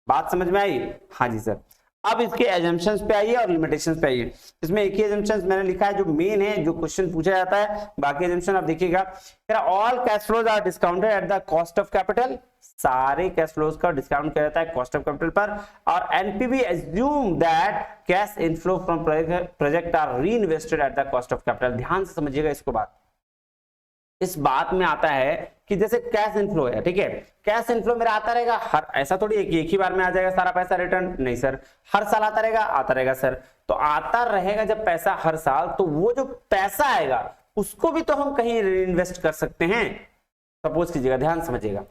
बात समझ में आई? हाँ जी सर। अब इसके एजम्पशंस पे आइए और लिमिटेशंस पे आइए। इसमें एक ही एजम्पशंस मैंने लिखा है जो मेन है, जो क्वेश्चन पूछा जाता है। बाकी एजम्पशन आप देखिएगा, all cash flows are discounted at the cost of capital. सारे कैश फ्लोज का डिस्काउंट किया जाता है कॉस्ट ऑफ कैपिटल पर। और NPV assume that cash inflow from project are reinvested at the cost of capital. ध्यान से समझिएगा इसको। बात इस बात में आता है कि जैसे कैश इनफ्लो है, ठीक है, कैश इनफ्लो मेरा आता रहेगा हर, ऐसा थोड़ी है कि एक ही बार में आ जाएगा सारा पैसा रिटर्न, नहीं सर, हर साल आता रहेगा, आता रहेगा सर। तो आता रहेगा जब पैसा हर साल, तो वो जो पैसा आएगा उसको भी तो हम कहीं इन्वेस्ट कर सकते हैं। सपोज कीजिएगा, ध्यान समझिएगा,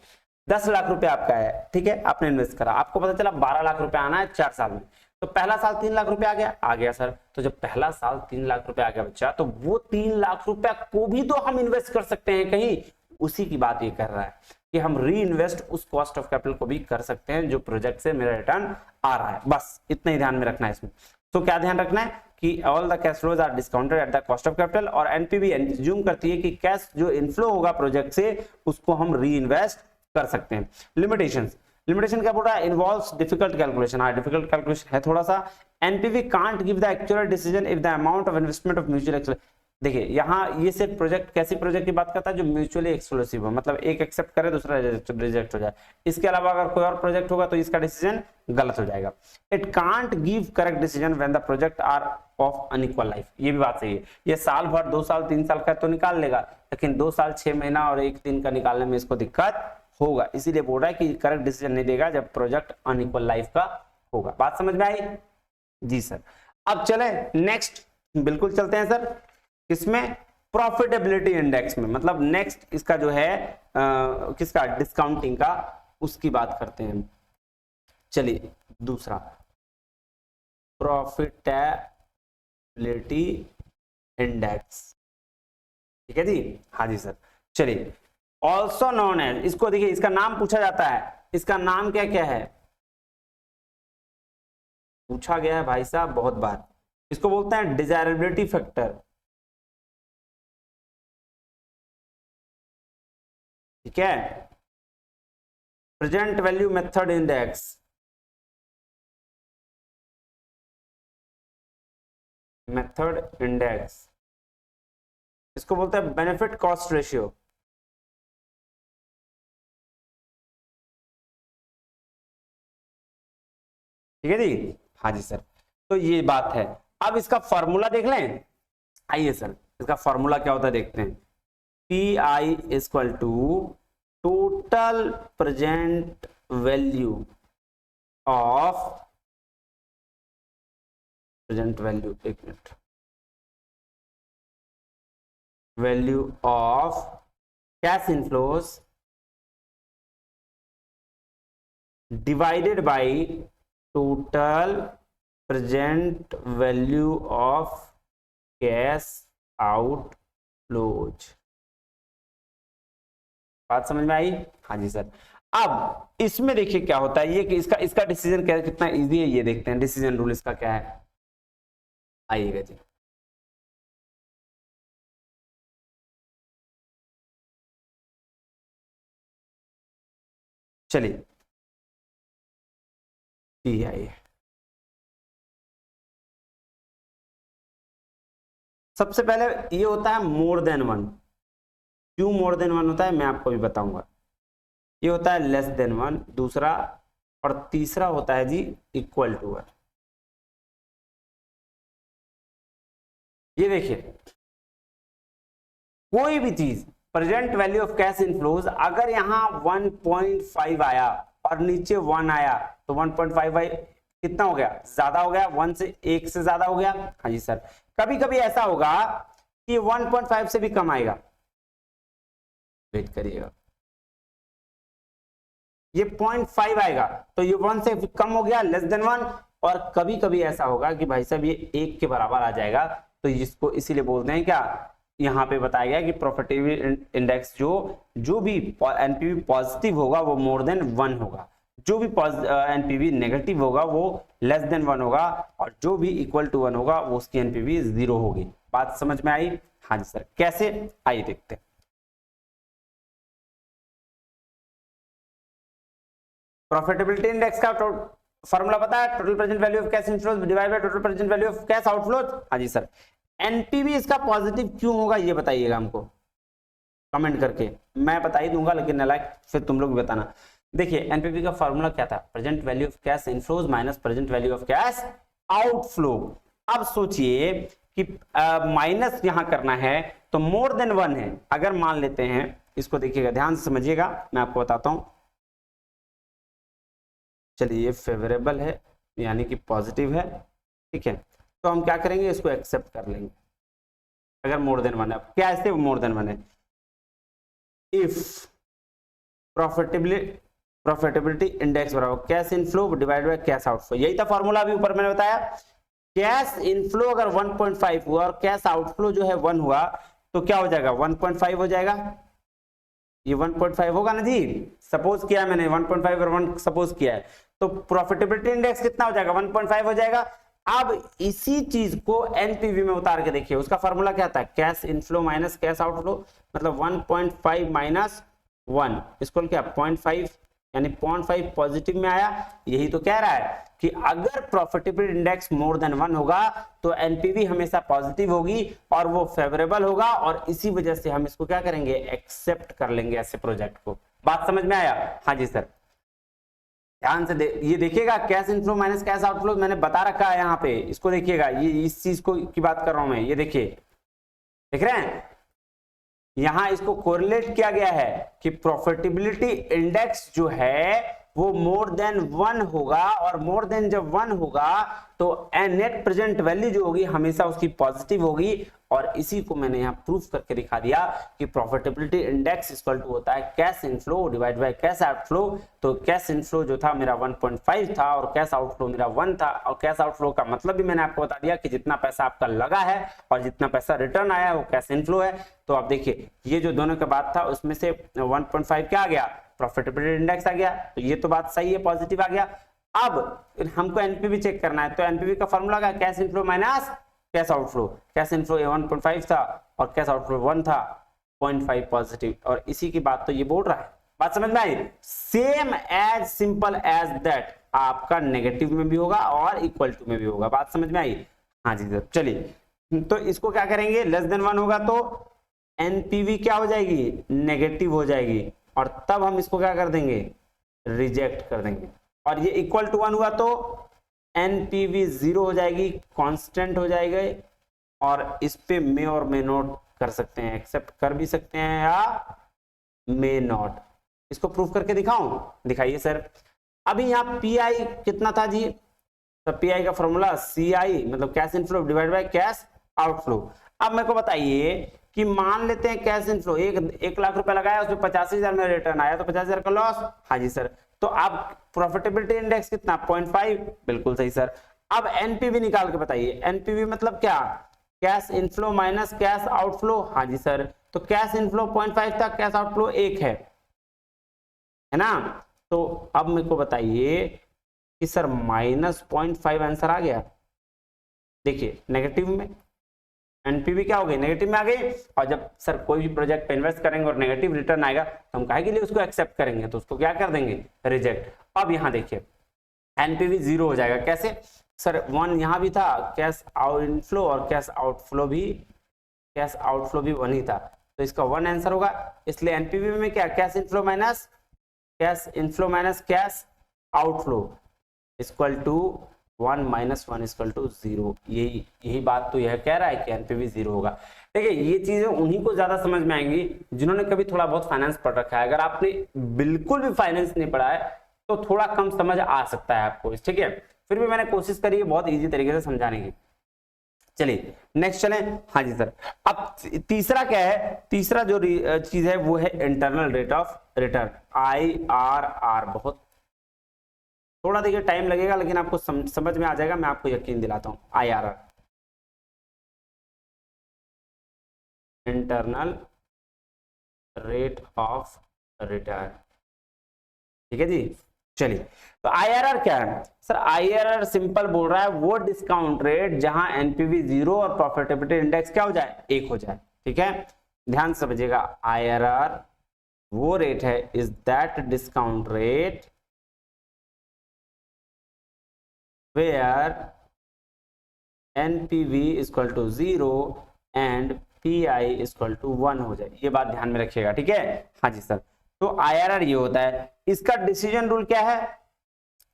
10 लाख रुपए आपका है, ठीक है, आपने इन्वेस्ट करा, आपको पता चला 12 लाख रुपए आना है 4 साल में, तो पहला साल 3 लाख रुपए आ गया सर। तो जब पहला साल 3 लाख रुपए आ गया बच्चा, तो वो 3 लाख रुपए को भी तो हम इन्वेस्ट कर सकते हैं कहीं। उसी की बात ये कर रहा है कि हम री इन्वेस्ट उस कॉस्ट ऑफ कैपिटल को भी कर सकते हैं जो प्रोजेक्ट से मेरा रिटर्न आ रहा है। बस इतना ही ध्यान में रखना है इसमें। तो क्या ध्यान रखना है कि all the cash flows are discounted at the cost of capital, और एनपीवी एज्यूम करती है कि कैश जो इनफ्लो होगा प्रोजेक्ट से उसको हम री इन्वेस्ट कर सकते हैं। लिमिटेशंस, लिमिटेशन क्या बोल रहा है? Involves difficult calculation. हाँ, डिफिकल्ट कैलकुलेशन है थोड़ा सा। NPV can't give the actual decision if the amount of investment of mutual exclusive. देखिए यहाँ ये सिर्फ प्रोजेक्ट, कैसी प्रोजेक्ट की बात करता है? जो म्यूचुअली एक्सक्लूसिव हो, मतलब एक एक्सेप्ट करे दूसरा रिजेक्ट हो जाए। इसके अलावा अगर कोई और प्रोजेक्ट होगा तो इसका डिसीजन गलत हो जाएगा। It can't give correct decision when the project are of unequal life. ये भी बात सही है। ये साल भर 2 साल 3 साल का तो निकाल लेगा, लेकिन 2 साल 6 महीना और 1 दिन का निकालने में इसको दिक्कत होगा। इसीलिए बोल रहा है कि करेक्ट डिसीजन नहीं देगा जब प्रोजेक्ट अनइक्वल लाइफ का होगा। बात समझ में आई? जी सर। अब चले नेक्स्ट, बिल्कुल चलते हैं सर। इसमें प्रॉफिटेबिलिटी इंडेक्स में, मतलब नेक्स्ट इसका जो है किसका, डिस्काउंटिंग का, उसकी बात करते हैं। चलिए दूसरा, प्रॉफिटेबिलिटी इंडेक्स, ठीक है जी। हाँ जी सर। चलिए, ऑल्सो नोन एज, इसको देखिए, इसका नाम पूछा जाता है। इसका नाम क्या क्या है? पूछा गया है भाई साहब बहुत बार। इसको बोलते हैं डिजायरेबिलिटी फैक्टर, ठीक है। Present value method index, method index, इसको बोलते हैं बेनिफिट कॉस्ट रेशियो, ठीक है जी। हाँ जी सर। तो ये बात है। अब इसका फॉर्मूला देख लें। आइए सर, इसका फॉर्मूला क्या होता है देखते हैं। P I equal to total present value of, present value, एक minute, value of cash inflows divided by total present value of cash outflows. बात समझ में आई? हाँ जी सर। अब इसमें देखिए क्या होता है, ये कि इसका डिसीजन क्या, कितना इजी है ये देखते हैं। डिसीजन रूल इसका क्या है, आइएगा जी। चलिए, आइए, सबसे पहले ये होता है मोर देन वन। क्यों मोर देन वन होता है मैं आपको भी बताऊंगा। ये होता है लेस देन वन, दूसरा और तीसरा होता है जी इक्वल टू 1। ये देखिए कोई भी चीज present value of cash inflows अगर यहाँ 1.5 आया और नीचे 1 आया तो 1.5 कितना हो गया, ज्यादा हो गया, 1 से 1 से ज्यादा हो गया। हाँ जी सर, कभी कभी ऐसा होगा कि 1.5 से भी कम आएगा, वेट करिएगा, ये 0.5 आएगा तो ये 1 से कम हो गया, लेस देन 1। और कभी कभी ऐसा होगा कि भाई साहब ये 1 के बराबर आ जाएगा, तो इसको इसीलिए बोलते हैं क्या, यहाँ पे बताया गया कि प्रॉफिटेबिलिटी इंडेक्स जो भी एनपीवी पॉजिटिव होगा वो मोर देन 1 होगा, जो भी एनपीवी नेगेटिव होगा वो लेस देन 1 होगा, और जो भी इक्वल टू 1 होगा वो उसकी एनपीवी 0 होगी। बात समझ में आई? हाँ जी सर, कैसे, आइए देखते हैं। प्रॉफिटेबिलिटी इंडेक्स का फॉर्मूला पता है, total present value of cash inflows divide by total present value of cash outflows. हाँ जी सर, एनपीवी इसका पॉजिटिव क्यों होगा ये बताइएगा हमको कमेंट करके, मैं बता ही दूंगा लेकिन लाइक फिर तुम लोग भी बताना। देखिए एनपीवी का फॉर्मूला क्या था, present value of cash inflows minus present value of cash outflow. अब सोचिए कि माइनस यहां करना है तो मोर देन 1 है, अगर मान लेते हैं, इसको देखिएगा ध्यान से समझिएगा, मैं आपको बताता हूं। चलिए ये फेवरेबल है यानी कि पॉजिटिव है, ठीक है, तो हम क्या करेंगे, इसको एक्सेप्ट कर लेंगे अगर मोर देन 1 है। क्या ऐसे मोर देन 1 है, इफ प्रॉफिटेबिलिटी इंडेक्स बराबर cash inflow divide by cash outflow, यही था फॉर्मूला अभी ऊपर मैंने बताया। कैश इनफ्लो अगर 1.5 हुआ और कैश आउटफ्लो जो है 1 हुआ तो क्या हो जाएगा, 1.5 हो जाएगा, ये 1.5 होगा ना जी, सपोज किया मैंने 1.5 और 1 सपोज किया है, तो प्रॉफिटेबिलिटी इंडेक्स कितना हो जाएगा, 1.5 हो जाएगा। अब इसी चीज को एनपीवी में उतार के देखिए, उसका फॉर्मूला क्या था, cash inflow minus cash outflow, मतलब 1.5 माइनस 1 इसको क्या 0.5, यानी 0.5 पॉजिटिव में आया। यही तो कह रहा है कि अगर प्रॉफिटेबिलिटी इंडेक्स मोर देन 1 होगा तो एनपीवी हमेशा पॉजिटिव होगी और वो फेवरेबल होगा, और इसी वजह से हम इसको क्या करेंगे, एक्सेप्ट कर लेंगे ऐसे प्रोजेक्ट को। बात समझ में आया? हाँ जी सर, ध्यान से ये देखिएगा, cash inflow minus cash outflow मैंने बता रखा है यहाँ पे, इसको देखिएगा, ये इस चीज को की बात कर रहा हूं मैं, ये देखिए, देख रहे हैं, यहां इसको कोरिलेट किया गया है कि प्रॉफिटेबिलिटी इंडेक्स जो है वो मोर देन 1 होगा, और मोर देन जब 1 होगा तो नेट प्रेजेंट वैल्यू जो होगी हमेशा उसकी पॉजिटिव होगी, और इसी को मैंने यहाँ प्रूफ करके दिखा दिया कि प्रॉफिटेबिलिटी इंडेक्स इक्वल टू होता है cash inflow divide by cash outflow. तो कैश इनफ्लो जो था मेरा 1.5 था और कैश आउटफ्लो मेरा 1 था, और कैश आउटफ्लो का मतलब भी मैंने आपको बता दिया कि जितना पैसा आपका लगा है और जितना पैसा रिटर्न आया है वो कैश इनफ्लो है। तो आप देखिए ये जो दोनों का बात था उसमें से 1.5 क्या आ गया, प्रॉफिटेबिलिटी इंडेक्स आ गया, तो ये तो बात सही है, पॉजिटिव आ गया। अब हमको एनपीवी चेक करना है, तो एनपीवी का फॉर्मूला क्या, cash inflow minus cash outflow. Cash inflow 1.5 था और कैश आउटफ्लो 1 था, 0.5 पॉजिटिव, और इसी की बात तो ये बोल रहा है। बात समझ में आई? Same as simple as that, आपका नेगेटिव में भी होगा और इक्वल टू में भी होगा। बात समझ में आई? हाँ जी सर, चलिए तो इसको क्या करेंगे, लेस देन 1 होगा तो एनपीवी क्या हो जाएगी, नेगेटिव हो जाएगी, और तब हम इसको क्या कर देंगे, रिजेक्ट कर देंगे। और ये इक्वल टू 1 हुआ तो एनपीवी 0 हो जाएगी, कांस्टेंट हो जाएगा, और इस पे मे और मे नॉट कर सकते हैं, एक्सेप्ट कर भी सकते हैं या मे नॉट। इसको प्रूफ करके दिखाऊं? दिखाइए सर। अभी यहाँ पी आई कितना था जी, तो पी आई का फॉर्मूला सी आई मतलब cash inflow divide by cash outflow. अब मेरे को बताइए कि मान लेते हैं कैश इनफ्लो 1 लाख रुपए लगाया, उसमें 85,000 में रिटर्न आया, तो 50,000 का लॉस। हाँ जी सर, तो अब प्रॉफिटेबिलिटी इंडेक्स कितना, 0.5, बिल्कुल सही सर। अब एनपीवी निकाल के बताइए, एनपीवी मतलब क्या, cash inflow minus cash outflow. हाँ जी सर, तो कैश इनफ्लो 0.5 था, कैश आउटफ्लो 1 है ना। तो अब मेरे को बताइए कि सर माइनस 0.5 आंसर आ गया, देखिए नेगेटिव में एनपीवी क्या हो गई, नेगेटिव में आ गई। और जब सर कोई भी प्रोजेक्ट पे इन्वेस्ट करेंगे और नेगेटिव रिटर्न आएगा तो हम काहे के लिए उसको एक्सेप्ट करेंगे, तो उसको क्या कर देंगे, रिजेक्ट। अब यहाँ देखिए एनपीवी 0 हो जाएगा, कैसे सर, 1 यहाँ भी था, कैश इनफ्लो और कैश आउटफ्लो भी 1 ही था, तो इसका 1 आंसर होगा। इसलिए एनपीवी में क्या, cash inflow minus cash outflow equal to 1 minus 1 equal to 0। यही बात तो यह कह रहा है कि एनपीवी 0 होगा। ठीक है, ये चीजें उन्हीं को ज्यादा समझ में आएंगी जिन्होंने कभी थोड़ा बहुत फाइनेंस पढ़ रखा है। अगर आपने बिल्कुल भी फाइनेंस नहीं पढ़ा है तो थोड़ा कम समझ आ सकता है आपको। ठीक है, फिर भी मैंने कोशिश करी है बहुत इजी तरीके से समझाने की। चलिए नेक्स्ट चलें। हाँ जी सर, अब तीसरा क्या है, तीसरा जो चीज है वो है internal rate of return, IRR। बहुत थोड़ा देखिए टाइम लगेगा लेकिन आपको समझ में आ जाएगा, मैं आपको यकीन दिलाता हूं। IRR, internal rate of return. ठीक है जी, चलिए तो IRR क्या है सर? IRR सिंपल बोल रहा है वो डिस्काउंट रेट जहां एनपीवी 0 और प्रॉफिटेबिलिटी इंडेक्स क्या हो जाए, 1 हो जाए। ठीक है, ध्यान समझिएगा, IRR वो रेट है, is that discount rate where NPV equal to 0 and PI equal to 1 हो जाए। ये बात ध्यान में रखिएगा। ठीक है, हाँ जी सर, तो IRR ये होता है। इसका डिसीजन रूल क्या है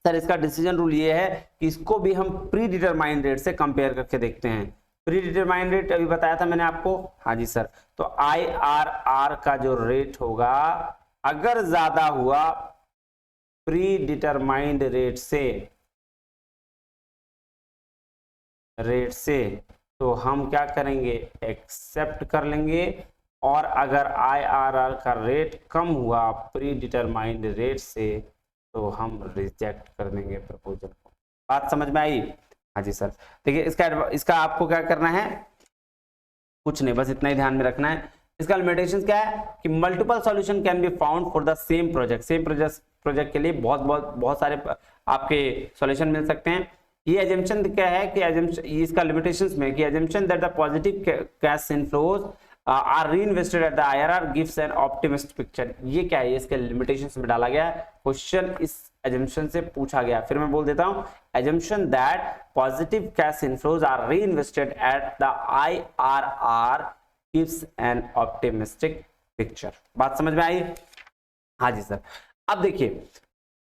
सर? इसका डिसीजन रूल ये है कि इसको भी हम प्री डिटरमाइंड रेट से कंपेयर करके देखते हैं। प्री डिटरमाइंड रेट अभी बताया था मैंने आपको। हाँ जी सर, तो IRR का जो रेट होगा अगर ज्यादा हुआ प्री डिटरमाइंड रेट से तो हम क्या करेंगे, एक्सेप्ट कर लेंगे। और अगर IRR का रेट कम हुआ प्री डिटरमाइंड रेट से तो हम रिजेक्ट कर देंगे प्रपोजल को। बात समझ में आई? हाँ जी सर, देखिए इसका आपको क्या करना है, कुछ नहीं, बस इतना ही ध्यान में रखना है। इसका लिमिटेशन क्या है कि multiple solution can be found for the same project. Same project के लिए बहुत सारे आपके सॉल्यूशन मिल सकते हैं। ये एजम्पशन क्या है कि इसका लिमिटेशंस में कि assumption that the positive cash inflows are reinvested at the IRR gives an optimist picture. ये क्या है, इसके लिमिटेशंस में डाला गया है। क्वेश्चन इस एजम्पशन से पूछा गया, फिर मैं बोल देता हूं, assumption that positive cash inflows are reinvested at the IRR gives an optimistic picture. बात समझ में आई? हाँ जी सर, अब देखिए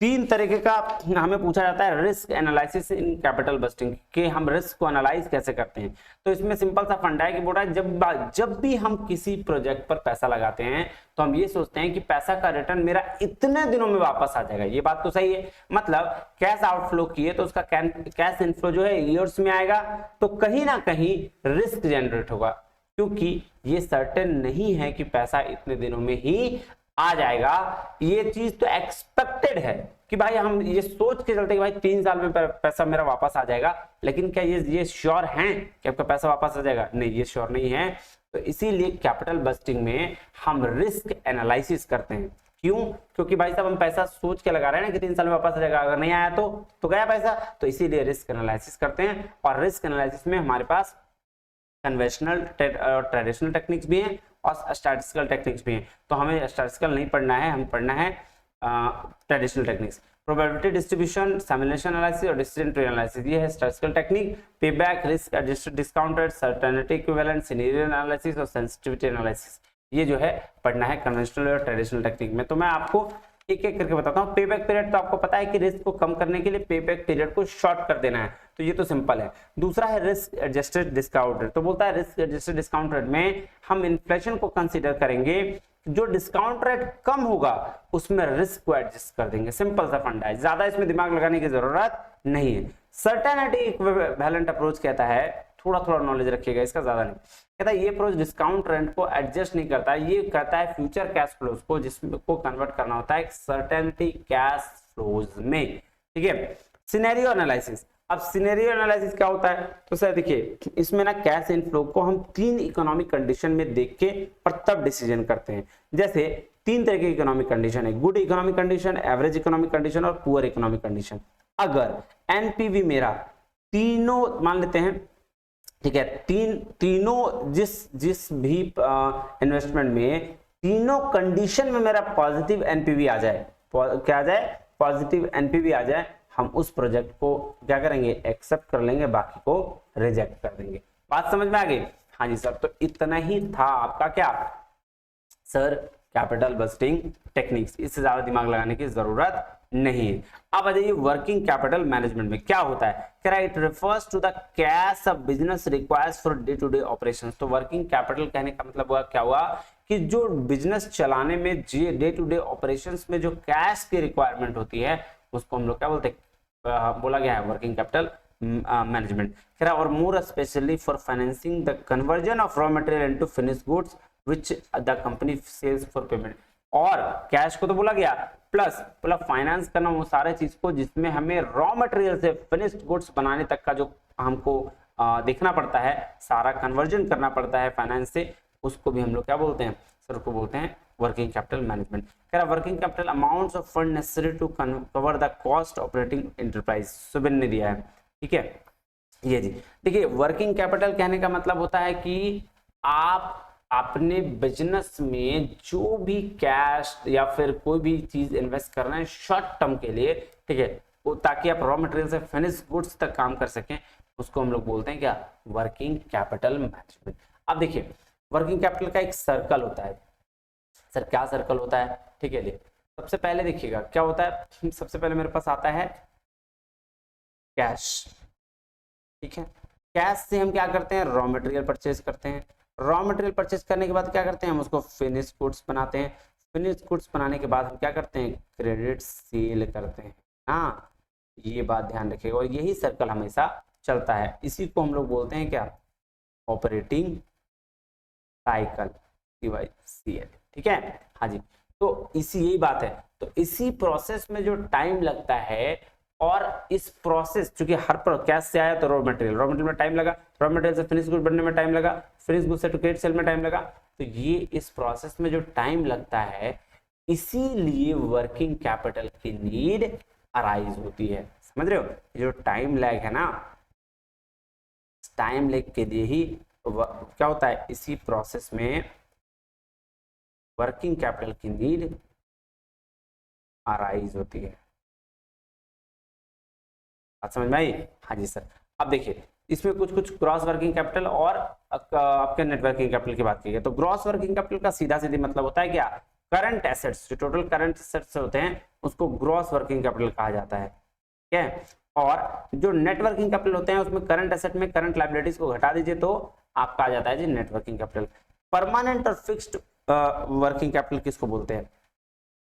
3 तरीके का हमें पूछा जाता है risk analysis in capital budgeting, कि हम रिस्क को एनालाइज कैसे करते हैं। तो इसमें सिंपल सा फंडा है कि बोल रहा है जब भी हम किसी प्रोजेक्ट पर पैसा लगाते हैं तो हम ये सोचते हैं कि पैसा का रिटर्न मेरा इतने दिनों में वापस आ जाएगा। ये बात तो सही है, मतलब कैश आउटफ्लो किए तो उसका कैश इनफ्लो जो है ईयर्स में आएगा, तो कहीं ना कहीं रिस्क जनरेट होगा, क्योंकि ये सर्टेन नहीं है कि पैसा इतने दिनों में ही आ जाएगा। ये चीज तो एक्सपेक्टेड है कि भाई हम ये सोच के चलते कि भाई 3 साल में पैसा मेरा वापस आ जाएगा, लेकिन क्या ये श्योर हैं कि आपका पैसा वापस आ जाएगा? नहीं, ये श्योर नहीं है। तो इसीलिए कैपिटल बस्टिंग में हम रिस्क एनालिसिस करते हैं। क्यों? क्योंकि भाई साहब हम पैसा सोच के लगा रहे हैं ना कि 3 साल में वापस आ जाएगा, अगर नहीं आया तो गया पैसा। तो इसीलिए रिस्क एनालिसिस करते हैं। और रिस्क एनालिसिस में हमारे पास कन्वेंशनल ट्रेडिशनल टेक्निक्स भी हैं और स्टैटिस्टिकल टेक्निक्स भी हैं। तो हमें स्टैटिस्टिकल नहीं पढ़ना है, हमें पढ़ना है traditional techniques. Probability distribution, simulation analysis और डिसीजन ट्री एनालिसिस, ये है statistical technique. Payback, risk adjusted discount rate, certainty equivalent, scenario analysis और सेंसिटिविटी एनालिसिस, ये जो है पढ़ना है कन्वेंशनल और ट्रेडिशनल टेक्निक में। तो मैं आपको एक एक करके बताता हूँ। पेबैक पीरियड तो आपको पता है कि रिस्क को कम करने के लिए पेबैक पीरियड को शॉर्ट कर देना है, तो ये तो सिंपल है। दूसरा है रिस्क एडजस्टेड डिस्काउंट रेट। तो बोलता है रिस्क एडजस्टेड डिस्काउंट रेट में हम इन्फ्लेशन को कंसीडर करेंगे, जो डिस्काउंट रेट कम होगा उसमें रिस्क को एडजस्ट कर देंगे। सिंपल सा फंडा है, ज्यादा इसमें दिमाग लगाने की जरूरत नहीं है। सर्टेनिटी इक्विवेलेंट अप्रोच कहता है, थोड़ा थोड़ा नॉलेज रखिएगा इसका, ज्यादा नहीं, कहता है ये अप्रोच डिस्काउंट रेट को एडजस्ट नहीं करता है, ये कहता है फ्यूचर कैश फ्लोज को जिसको कन्वर्ट करना होता है सर्टेनिटी कैश फ्लोज में। ठीक है, सिनेरियो एनालिसिस। अब सिनेरियो एनालिसिस क्या होता है? तो सर देखिए इसमें ना कैश इनफ्लो को हम 3 इकोनॉमिक कंडीशन में देख के और तब डिसीजन करते हैं। जैसे 3 तरह की इकोनॉमिक कंडीशन है, good economic condition, average economic condition और पुअर इकोनॉमिक कंडीशन। अगर एनपीवी मेरा तीनों मान लेते हैं, ठीक है, तीनों जिस भी इन्वेस्टमेंट में तीनों कंडीशन में मेरा पॉजिटिव एनपीवी आ जाए, क्या आ जाए? पॉजिटिव एनपीवी आ जाए, हम उस प्रोजेक्ट को क्या करेंगे? एक्सेप्ट कर लेंगे, बाकी को रिजेक्ट कर देंगे। बात समझ में आ गई? हाँ जी सर, तो इतना ही था आपका क्या सर कैपिटल बस्टिंग टेक्निक्स, इससे ज्यादा दिमाग लगाने की जरूरत नहीं है। अब आ जाइए वर्किंग कैपिटल मैनेजमेंट में क्या होता है, कह रहा है it refers to the cash a business requires for day to day operations. तो वर्किंग कैपिटल कहने का मतलब हुआ क्या हुआ कि जो बिजनेस चलाने में डे टू डे ऑपरेशंस में जो कैश की रिक्वायरमेंट होती है उसको हम लोग क्या बोलते हैं, बोला गया है वर्किंग कैपिटल मैनेजमेंट। कह रहा और more specially for financing the conversion of raw material into finished goods which the company sells for payment. और कैश को तो बोला गया, प्लस मतलब फाइनेंस करना वो सारे चीज को जिसमें हमें रॉ मटेरियल से फिनिश्ड गुड्स बनाने तक का जो हमको देखना पड़ता है, सारा कन्वर्जन करना पड़ता है फाइनेंस से, उसको भी हम लोग क्या बोलते हैं सर, उसको बोलते हैं वर्किंग कैपिटल मैनेजमेंट। कह रहा working capital amounts of fund necessary to cover the cost operating enterprise, Subin ने दिया है, ठीक है ये जी। देखिए वर्किंग कैपिटल कहने का मतलब होता है कि आप अपने बिजनेस में जो भी कैश या फिर कोई भी चीज इन्वेस्ट कर रहे हैं शॉर्ट टर्म के लिए, ठीक है, वो ताकि आप रॉ मटेरियल से फिनिश गुड्स तक काम कर सकें, उसको हम लोग बोलते हैं क्या, वर्किंग कैपिटल मैनेजमेंट। अब देखिए वर्किंग कैपिटल का एक सर्कल होता है, सर क्या सर्कल होता है, ठीक है। सबसे पहले देखिएगा क्या होता है, सबसे पहले मेरे पास आता है कैश, ठीक है। कैश से हम क्या करते हैं, रॉ मटेरियल परचेज करते हैं, रॉ मटेरियल परचेज करने के बाद क्या करते हैं, हम उसको फिनिश गुड्स बनाते हैं, फिनिश गुड्स बनाने के बाद हम क्या करते हैं, क्रेडिट सेल करते हैं। हाँ ये बात ध्यान रखिएगा, और यही सर्कल हमेशा चलता है, इसी को हम लोग बोलते हैं क्या, ऑपरेटिंग साइकिल, CYCL, ठीक है। हाँ जी, तो इसी यही बात है, तो इसी प्रोसेस में जो टाइम लगता है, और इस प्रोसेस चूंकि हर कैश से आया तो रॉ मटेरियल में टाइम लगा, रॉ मटेरियल से फिनिश गुड बनने में टाइम लगा, फिनिश गुड से टू क्रेडिट सेल में टाइम लगा, तो ये इस प्रोसेस में जो टाइम लगता है, इसीलिए वर्किंग कैपिटल की नीड अराइज होती है। समझ रहे हो, जो टाइम लैग है ना, टाइम लैग के लिए ही क्या होता है, इसी प्रोसेस में वर्किंग कैपिटल की नीड अराइज होती है। बात समझ में आई? हाँ जी सर। अब देखिए इसमें कुछ कुछ ग्रॉस वर्किंग कैपिटल और आपके नेट वर्किंग कैपिटल की बात की है, तो ग्रॉस वर्किंग कैपिटल का सीधा सीधी मतलब होता है क्या, करंट एसेट्स, जो टोटल करंट एसेट्स होते हैं उसको ग्रॉस वर्किंग कैपिटल कहा जाता है, ठीक है। और जो नेट वर्किंग कैपिटल होते हैं उसमें करंट एसेट में करंट लायबिलिटीज को घटा दीजिए तो आपका आ जाता है जी नेट वर्किंग कैपिटल। परमानेंट और फिक्स्ड वर्किंग कैपिटल किसको बोलते हैं,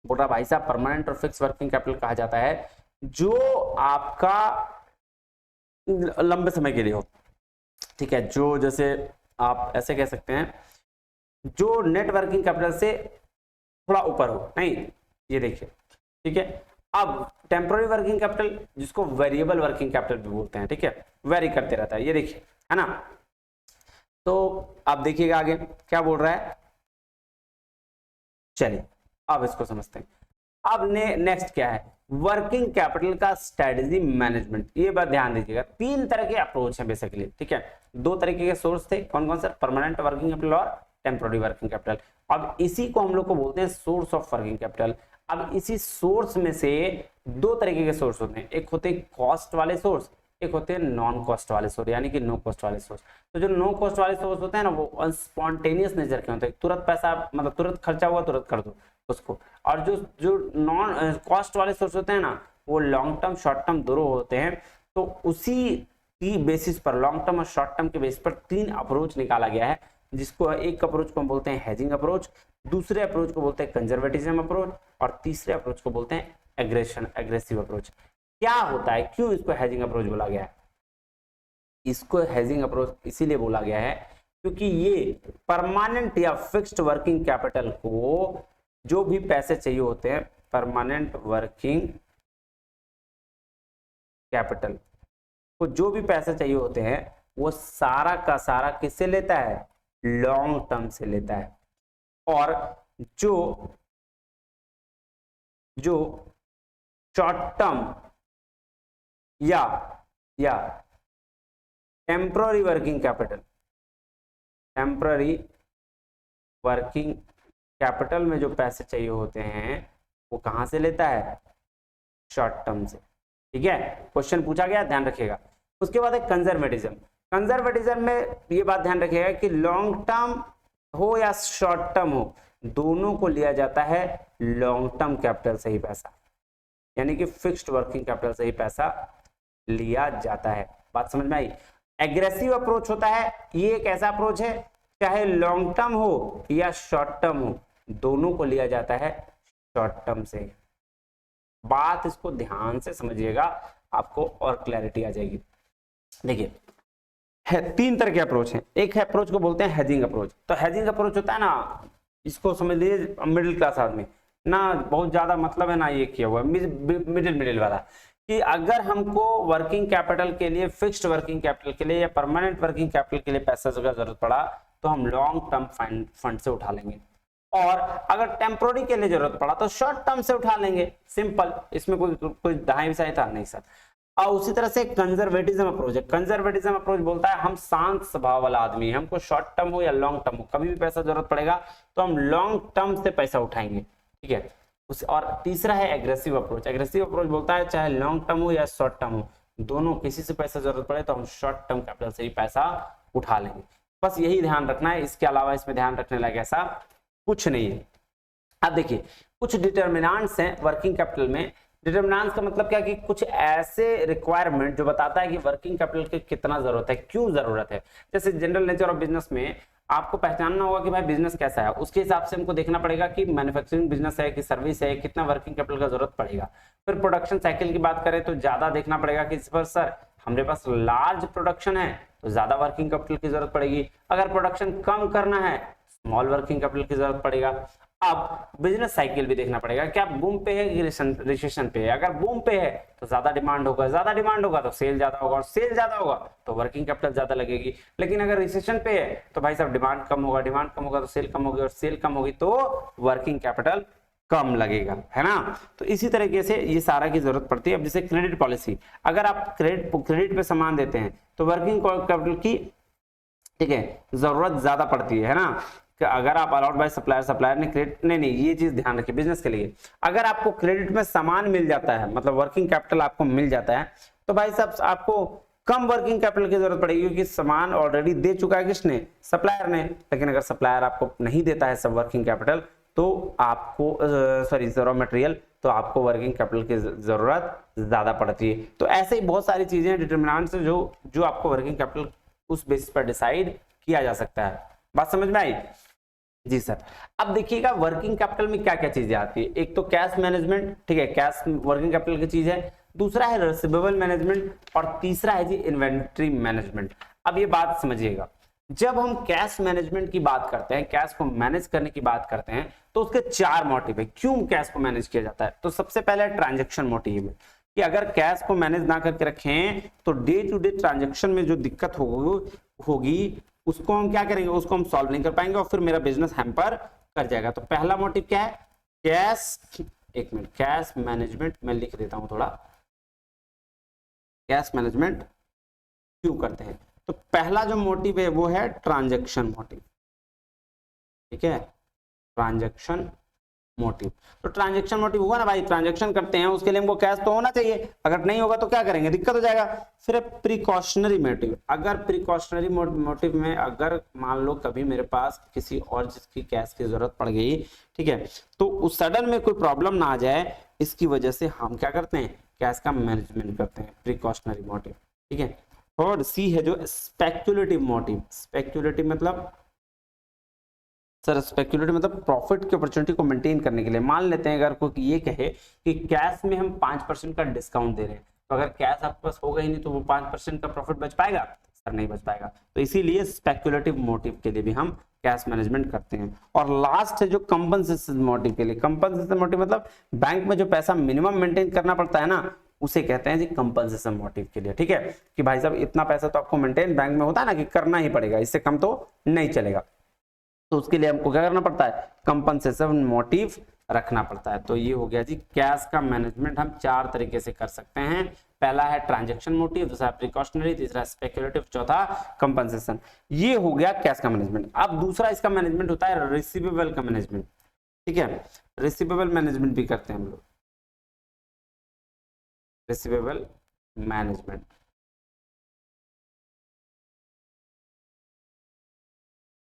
बोल रहा भाई साहब परमानेंट और फिक्स वर्किंग कैपिटल कहा जाता है जो आपका लंबे समय के लिए हो, ठीक है। जो जैसे आप ऐसे कह सकते हैं जो नेट वर्किंग कैपिटल से थोड़ा ऊपर हो, नहीं ये देखिए, ठीक है। अब टेम्पोररी वर्किंग कैपिटल जिसको वेरिएबल वर्किंग कैपिटल भी बोलते हैं, ठीक है, वेरी करते रहता है, ये देखिए है ना। तो आप देखिएगा आगे क्या बोल रहा है, चलिए अब इसको समझते हैं। अब नेक्स्ट क्या है, वर्किंग कैपिटल का स्ट्रेटजी मैनेजमेंट। ये बात ध्यान दीजिएगा, तीन तरह के अप्रोच हैं बेसिकली, ठीक है। दो तरीके के सोर्स थे, कौन कौन से, परमानेंट वर्किंग कैपिटल और टेम्पोररी वर्किंग कैपिटल। अब इसी को हम लोग को बोलते हैं सोर्स ऑफ वर्किंग कैपिटल। अब इसी सोर्स में से दो तरीके के सोर्स होते हैं, एक होते हैं कॉस्ट वाले सोर्स, एक होते हैं नॉन कॉस्ट वाले सोर्स, यानी कि नो कॉस्ट वाले सोर्स। तो जो नो कॉस्ट वाले सोर्स होते हैं ना वो स्पॉन्टेनियस नेचर के होते हैं, तुरंत पैसा मतलब तुरंत खर्चा हुआ तुरंत कर दो उसको। और जो जो नॉन कॉस्ट वाले सोर्स होते हैं ना वो लॉन्ग टर्म शॉर्ट टर्म दोनों होते हैं। तो उसी की बेसिस पर लॉन्ग टर्म और शॉर्ट टर्म के बेसिस पर तीन अप्रोच निकाला गया है, जिसको एक अप्रोच को हम बोलते हैं हेजिंग अप्रोच, दूसरे अप्रोच को बोलते हैं कंजर्वेटिज्म अप्रोच, और तीसरे अप्रोच को बोलते हैं एग्रेसिव अप्रोच। क्या होता है, क्यों इसको हेजिंग अप्रोच बोला गया है, इसको हेजिंग अप्रोच इसीलिए बोला गया है क्योंकि ये परमानेंट या फिक्स्ड वर्किंग कैपिटल को जो भी पैसे चाहिए होते हैं, परमानेंट वर्किंग कैपिटल को जो भी पैसे चाहिए होते हैं वो सारा का सारा किससे लेता है, लॉन्ग टर्म से लेता है। और जो शॉर्ट टर्म या टेम्पररी वर्किंग कैपिटल में जो पैसे चाहिए होते हैं वो कहां से लेता है, शॉर्ट टर्म से, ठीक है। क्वेश्चन पूछा गया, ध्यान रखिएगा। उसके बाद है कंजर्वेटिज्म में ये बात ध्यान रखिएगा कि लॉन्ग टर्म हो या शॉर्ट टर्म हो दोनों को लिया जाता है लॉन्ग टर्म कैपिटल से ही पैसा, यानी कि फिक्स्ड वर्किंग कैपिटल से ही पैसा लिया जाता है। बात समझ में आई। एग्रेसिव अप्रोच होता है, ये एक ऐसा अप्रोच है चाहे लॉन्ग टर्म हो या शॉर्ट टर्म हो, दोनों को लिया जाता है शॉर्ट टर्म से। बात इसको ध्यान से समझिएगा, आपको और क्लैरिटी आ जाएगी। देखिए है 3 तरह के अप्रोच हैं। एक है अप्रोच को बोलते हैं हेजिंग अप्रोच। तो हेजिंग अप्रोच होता है ना, इसको समझ लीजिए मिडिल क्लास आदमी ना, बहुत ज्यादा मतलब है ना ये किया हुआ मिडिल वाला, कि अगर हमको वर्किंग कैपिटल के लिए, फिक्स्ड वर्किंग कैपिटल के लिए या परमानेंट वर्किंग कैपिटल के लिए पैसा की जरूरत पड़ा तो हम लॉन्ग टर्म फंड से उठा लेंगे, और अगर टेम्पोररी के लिए जरूरत पड़ा तो शॉर्ट टर्म से उठा लेंगे। सिंपल, इसमें कोई ढाई विषय था नहीं सर। और उसी तरह से कंजर्वेटिज्म अप्रोच है। कंजर्वेटिज्म अप्रोच बोलता है हम शांत स्वभाव वाला आदमी है, हमको शॉर्ट टर्म हो या लॉन्ग टर्म हो, कभी भी पैसा जरूरत पड़ेगा तो हम लॉन्ग टर्म से पैसा उठाएंगे, ठीक है। और तीसरा है एग्रेसिव अप्रोच। एग्रेसिव अप्रोच बोलता है चाहे लॉन्ग टर्म हो या शॉर्ट टर्म हो, दोनों किसी से पैसा जरूरत पड़े तो हम शॉर्ट टर्म कैपिटल से ही पैसा उठा लेंगे। बस यही ध्यान रखना है, इसके अलावा इसमें ध्यान रखने लायक ऐसा कुछ नहीं है। अब देखिए कुछ डिटर्मिनेंट्स हैं वर्किंग कैपिटल में। डिटर्मिनेंट्स का मतलब क्या कि कुछ ऐसे रिक्वायरमेंट जो बताता है कि वर्किंग कैपिटल की कितना जरूरत है, क्यों जरूरत है। जैसे जनरल नेचर ऑफ बिजनेस में आपको पहचानना होगा कि भाई बिजनेस कैसा है, उसके हिसाब से हमको देखना पड़ेगा कि मैन्युफैक्चरिंग बिजनेस है कि सर्विस है, कितना वर्किंग कैपिटल का जरूरत पड़ेगा। फिर प्रोडक्शन साइकिल की बात करें तो ज्यादा देखना पड़ेगा कि इस पर सर हमारे पास लार्ज प्रोडक्शन है तो ज्यादा वर्किंग कैपिटल की जरूरत पड़ेगी, अगर प्रोडक्शन कम करना है स्मॉल वर्किंग कैपिटल की जरूरत पड़ेगा। अब बिजनेस साइकिल भी देखना पड़ेगा, क्या बूम पे है कि रिसेशन पे है। अगर बूम पे है तो ज्यादा डिमांड होगा, ज्यादा डिमांड होगा तो सेल ज्यादा होगा, और सेल ज्यादा होगा तो वर्किंग कैपिटल ज्यादा लगेगी। लेकिन अगर रिसेशन पे है तो भाई साहब डिमांड कम होगा, डिमांड कम होगा तो सेल कम होगी, और सेल कम होगी तो वर्किंग कैपिटल कम लगेगा, है ना। तो इसी तरीके से ये सारा की जरूरत पड़ती है। अब जैसे क्रेडिट पॉलिसी, अगर आप क्रेडिट पे सामान देते हैं तो वर्किंग कैपिटल की, ठीक है, जरूरत ज्यादा पड़ती है ना। कि अगर आप अलाउड बाय सप्लायर ने क्रेडिट, नहीं ये चीज ध्यान रखिए बिजनेस के लिए, अगर आपको क्रेडिट में सामान मिल जाता है, मतलब वर्किंग कैपिटल आपको मिल जाता है, तो भाई साहब आपको कम वर्किंग कैपिटल की जरूरत पड़ेगी, क्योंकि सामान ऑलरेडी दे चुका है किसने, सप्लायर ने। लेकिन अगर सप्लायर आपको नहीं देता है सब वर्किंग कैपिटल तो आपको रॉ मटेरियल, तो आपको वर्किंग कैपिटल की जरूरत ज्यादा पड़ती है। तो ऐसे ही बहुत सारी चीजें डिटरमिनेंट्स जो आपको वर्किंग कैपिटल उस बेसिस पर डिसाइड किया जा सकता है। बात समझ में आई जी सर। अब देखिएगा वर्किंग कैपिटल में क्या क्या चीजें आती है। एक तो कैश मैनेजमेंट, ठीक है, कैश वर्किंग कैपिटल की चीज है। दूसरा है रिसीवेबल मैनेजमेंट, और तीसरा है जी इन्वेंट्री मैनेजमेंट। अब ये बात समझिएगा, जब हम कैश मैनेजमेंट की बात करते हैं, कैश को मैनेज करने की बात करते हैं, तो उसके 4 मोटिव है क्यों कैश को मैनेज किया जाता है। तो सबसे पहले ट्रांजेक्शन मोटिव है कि अगर कैश को मैनेज ना करके रखें तो डे टू डे ट्रांजेक्शन में जो दिक्कत होगी उसको हम क्या करेंगे, उसको हम सॉल्व नहीं कर पाएंगे और फिर मेरा बिजनेस हैम्पर कर जाएगा। तो पहला मोटिव क्या है, कैश, एक मिनट, कैश मैनेजमेंट मैं लिख देता हूं थोड़ा, कैश मैनेजमेंट क्यों करते हैं। तो पहला जो मोटिव है वो है ट्रांजैक्शन मोटिव, ठीक है, ट्रांजैक्शन मोटिव। तो ट्रांजैक्शन मोटिव हुआ ना भाई, ट्रांजैक्शन करते हैं उसके लिए हमको कैश तो होना चाहिए, अगर नहीं होगा तो क्या करेंगे, दिक्कत हो जाएगा। फिर प्रिकॉशनरी मोटिव, अगर प्रिकॉशनरी मोटिव में अगर मान लो कभी मेरे पास किसी और चीज की कैश की जरूरत पड़ गई, ठीक है, तो उस सडन में कोई प्रॉब्लम ना आ जाए, इसकी वजह से हम क्या करते हैं, कैश का मैनेजमेंट करते हैं, प्रिकॉशनरी मोटिव, ठीक है। और सी है जो स्पेक्युलेटिव मोटिव। स्पेक्युलेटिव मतलब सर, स्पेक्युलेटिव मतलब प्रॉफिट की अपॉर्चुनिटी को मेंटेन करने के लिए। मान लेते हैं अगर कोई ये कहे कि कैश में हम 5% का डिस्काउंट दे रहे हैं, तो अगर कैश आपके पास होगा ही नहीं तो वो 5% का प्रॉफिट बच पाएगा, सर नहीं बच पाएगा। तो इसीलिए स्पेक्युलेटिव मोटिव के लिए भी हम कैश मैनेजमेंट करते हैं। और लास्ट है जो कंपनसेशन मोटिव के लिए। कंपनसेशन मोटिव मतलब बैंक में जो पैसा मिनिमम मेंटेन करना पड़ता है ना, उसे कहते हैं जी कंपनसेशन मोटिव के लिए, ठीक है, कि भाई साहब इतना पैसा तो आपको मेंटेन बैंक में होता है ना कि करना ही पड़ेगा, इससे कम तो नहीं चलेगा। तो उसके लिए हमको क्या करना पड़ता है, कंपनसेशन मोटिव रखना पड़ता है। तो ये हो गया जी कैश का मैनेजमेंट हम 4 तरीके से कर सकते हैं। पहला है ट्रांजैक्शन मोटिव, दूसरा प्रिकॉशनरी, तीसरा स्पेक्युलेटिव, चौथा कंपनसेशन। ये हो गया कैश का मैनेजमेंट। अब दूसरा इसका मैनेजमेंट होता है रिसीवेबल का मैनेजमेंट, ठीक है, रिसीवेबल मैनेजमेंट भी करते हैं हम लोग, रिसीवेबल मैनेजमेंट,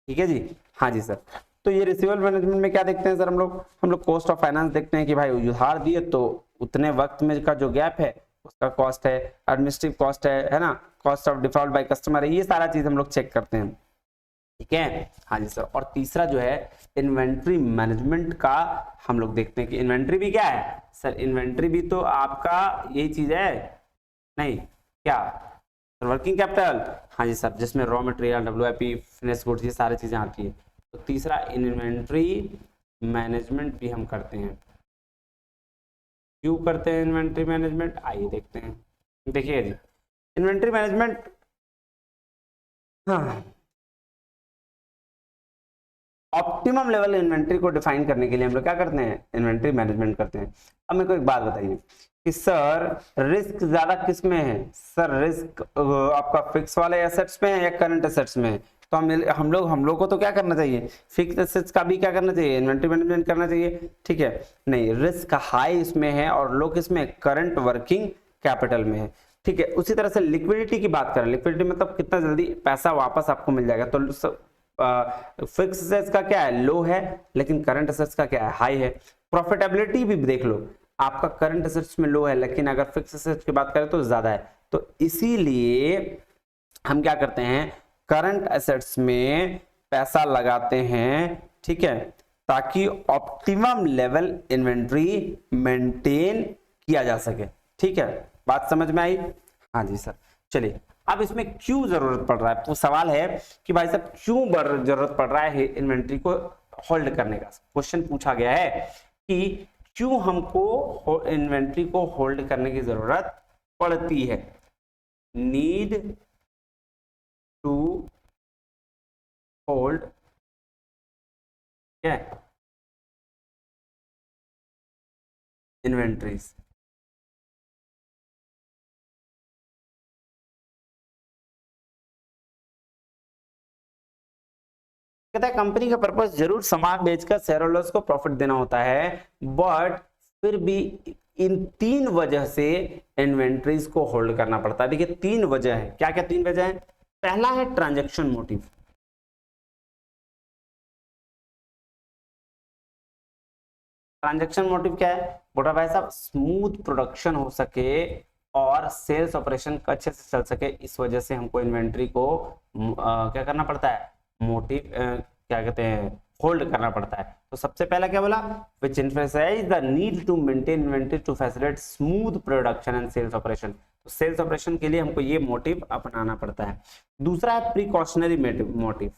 ठीक है जी। हाँ जी सर। तो ये रिसीवेबल मैनेजमेंट में क्या देखते हैं सर, हम लोग कॉस्ट ऑफ फाइनेंस देखते हैं कि भाई उधार दिए तो उतने वक्त में का जो गैप है उसका कॉस्ट है, एडमिनिस्ट्रेटिव कॉस्ट है ना, cost of default by customer है, ये सारा चीज हम लोग चेक करते हैं। ठीक है, हाँ जी सर। और तीसरा जो है इन्वेंट्री मैनेजमेंट का हम लोग देखते हैं कि इन्वेंट्री भी क्या है सर, इन्वेंट्री भी तो आपका यही चीज है नहीं क्या, वर्किंग कैपिटल, हाँ जी सर, जिसमें raw material, WIP, finish goods, ये सारी चीजें आती है। तो तीसरा इन्वेंट्री मैनेजमेंट भी हम करते हैं। क्यों करते हैं इन्वेंट्री मैनेजमेंट, आइए देखते हैं। देखिए जी, इन्वेंट्री मैनेजमेंट, हाँ, ऑप्टिमम लेवल इन्वेंट्री को डिफाइन करने के लिए हम लोग क्या करते हैं, इन्वेंट्री मैनेजमेंट करते हैं। अब मेरे को एक बात बताइए कि सर रिस्क ज्यादा किस में है, सर रिस्क आपका फिक्स वाले एसेट्स में है या करंट एसेट्स में है? तो हम लोग को तो क्या करना चाहिए, फिक्स एसेट्स का भी क्या करना चाहिए, इन्वेंट्री मैनेजमेंट करना चाहिए। ठीक है, नहीं, रिस्क हाई इसमें है और लो किसमें, करंट वर्किंग कैपिटल में है। ठीक है, उसी तरह से लिक्विडिटी की बात करें, लिक्विडिटी मतलब कितना जल्दी पैसा वापस आपको मिल जाएगा। तो फिक्स एसेट्स का क्या है, लो है, लेकिन करंट एसेट्स का क्या है, हाई है। प्रॉफिटेबिलिटी भी देख लो, आपका करंट एसेट्स में लो है, लेकिन अगर फिक्स एसेट्स की बात करें तो ज्यादा है। तो इसीलिए हम क्या करते हैं, करंट एसेट्स में पैसा लगाते हैं। ठीक है, ताकि ऑप्टिमम लेवल इन्वेंट्री मेंटेन किया जा सके। ठीक है, बात समझ में आई? हाँ जी सर। चलिए, अब इसमें क्यों जरूरत पड़ रहा है, तो सवाल है कि भाई साहब क्यों जरूरत पड़ रहा है इन्वेंट्री को होल्ड करने का। क्वेश्चन पूछा गया है कि क्यों हमको इन्वेंट्री को होल्ड करने की जरूरत पड़ती है। Need to hold inventories. कहता है कंपनी का पर्पस जरूर सामान बेचकर शेयर होल्डर्स को प्रॉफिट देना होता है, बट फिर भी इन 3 वजह से इन्वेंट्रीज को होल्ड करना पड़ता है। देखिए 3 वजह है, क्या क्या 3 वजह है। पहला है ट्रांजैक्शन मोटिव। ट्रांजैक्शन मोटिव क्या है बोला भाई साहब, स्मूथ प्रोडक्शन हो सके और सेल्स ऑपरेशन अच्छे से चल सके, इस वजह से हमको इन्वेंट्री को क्या करना पड़ता है, मोटिव क्या कहते हैं, होल्ड करना पड़ता है। तो सबसे पहला क्या बोला, which emphasize the need to maintain inventory to facilitate smooth production and sales operation. तो सेल्स ऑपरेशन के लिए हमको ये मोटिव अपनाना पड़ता है। दूसरा है प्रिकॉशनरी मोटिव।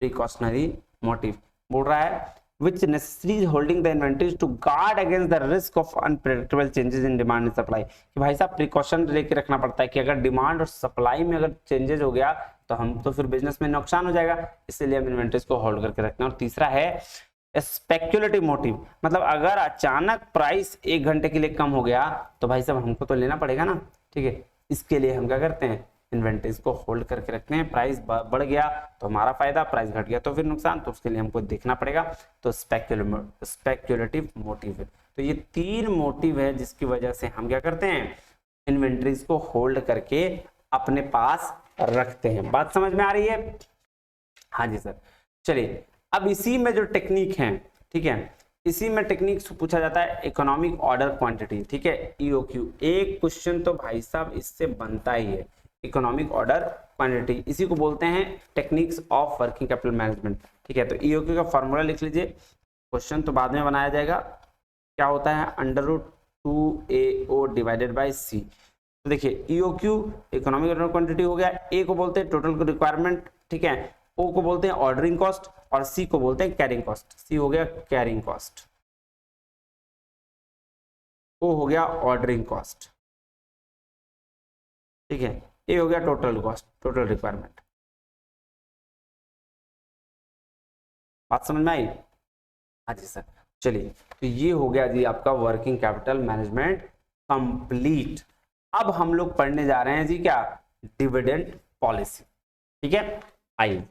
प्रिकॉशनरी मोटिव बोल रहा है which necessary holding the inventories to guard against the risk of unpredictable changes in demand and supply। कि भाई साहब प्रिकॉशन लेके रखना पड़ता है कि अगर डिमांड और सप्लाई में अगर चेंजेस हो गया तो हम तो फिर बिजनेस में नुकसान हो जाएगा, इसलिए हम इन्वेंटरीज को होल्ड करके रखते हैं। और तीसरा है स्पेक्युलेटिव मोटिव, मतलब अगर अचानक प्राइस 1 घंटे के लिए कम हो गया तो भाई साहब हमको तो लेना पड़ेगा ना। ठीक है, इसके लिए हम क्या करते हैं, इन्वेंटरीज को होल्ड करके रखते हैं। प्राइस बढ़ गया तो हमारा फायदा, प्राइस घट गया तो फिर नुकसान, तो उसके लिए हमको देखना पड़ेगा। तो स्पेक्युलेटिव मोटिव है। तो ये 3 मोटिव है जिसकी वजह से हम क्या करते हैं, इन्वेंटरीज को होल्ड करके अपने पास रखते हैं। बात समझ में आ रही है? हाँ जी सर। चलिए, अब इसी में जो टेक्निक है, ठीक है, इसी में टेक्निक पूछा जाता है इकोनॉमिक ऑर्डर क्वांटिटी। ठीक है, EOQ, एक क्वेश्चन तो भाई साहब इससे बनता ही है, इकोनॉमिक ऑर्डर क्वांटिटी। इसी को बोलते हैं techniques of working capital management. ठीक है, तो EOQ का फॉर्मूला लिख लीजिए, क्वेश्चन तो बाद में बनाया जाएगा। क्या होता है, √2AO डिवाइडेड बाय C। तो देखिए EOQ इकोनॉमिक ऑर्डर क्वांटिटी हो गया, A को बोलते हैं टोटल रिक्वायरमेंट, ठीक है, O को बोलते हैं ऑर्डरिंग कॉस्ट और C को बोलते हैं कैरिंग कॉस्ट। C हो गया कैरिंग कॉस्ट, O हो गया ऑर्डरिंग कॉस्ट, ठीक है, ये हो गया टोटल कॉस्ट, टोटल रिक्वायरमेंट। बात समझ में आई? हाँ जी सर। चलिए, तो ये हो गया जी आपका वर्किंग कैपिटल मैनेजमेंट कंप्लीट। अब हम लोग पढ़ने जा रहे हैं जी क्या, डिविडेंड पॉलिसी। ठीक है, आइए,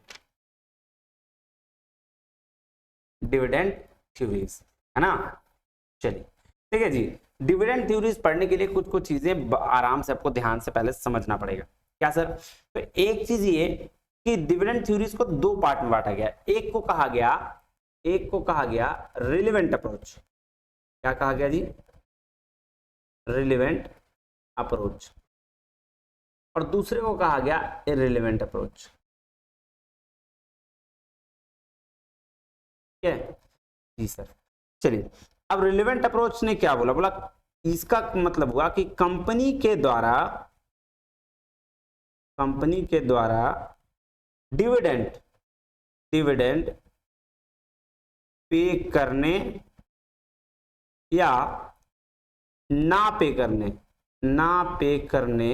डिविडेंड थ्योरीज है ना। चलिए ठीक है जी, डिविडेंड थ्योरीज पढ़ने के लिए कुछ कुछ चीजें आराम से आपको ध्यान से पहले समझना पड़ेगा। क्या सर? तो एक चीज ये कि डिविडेंड थ्योरीज को 2 पार्ट में बांटा गया। एक को कहा गया रिलेवेंट अप्रोच, क्या कहा गया जी, रिलेवेंट अप्रोच, और दूसरे को कहा गया इररिलेवेंट अप्रोच। ठीक है जी सर। चलिए, अब रिलेवेंट अप्रोच ने क्या बोला, बोला इसका मतलब हुआ कि कंपनी के द्वारा डिविडेंड पे करने या ना पे करने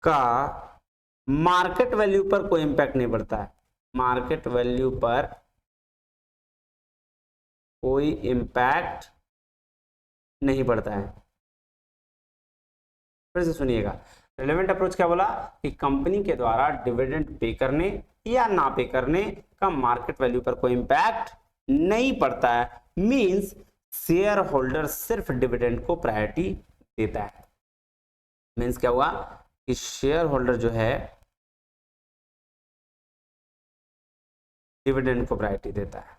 का मार्केट वैल्यू पर कोई इंपैक्ट नहीं पड़ता है, मार्केट वैल्यू पर कोई इंपैक्ट नहीं पड़ता है। फिर से सुनिएगा, रिलेवेंट अप्रोच क्या बोला कि कंपनी के द्वारा डिविडेंड पे करने या ना पे करने का मार्केट वैल्यू पर कोई इंपैक्ट नहीं पड़ता है, मींस शेयर होल्डर सिर्फ डिविडेंड को प्रायोरिटी देता है। मींस क्या हुआ कि शेयर होल्डर जो है डिविडेंड को प्रायोरिटी देता है।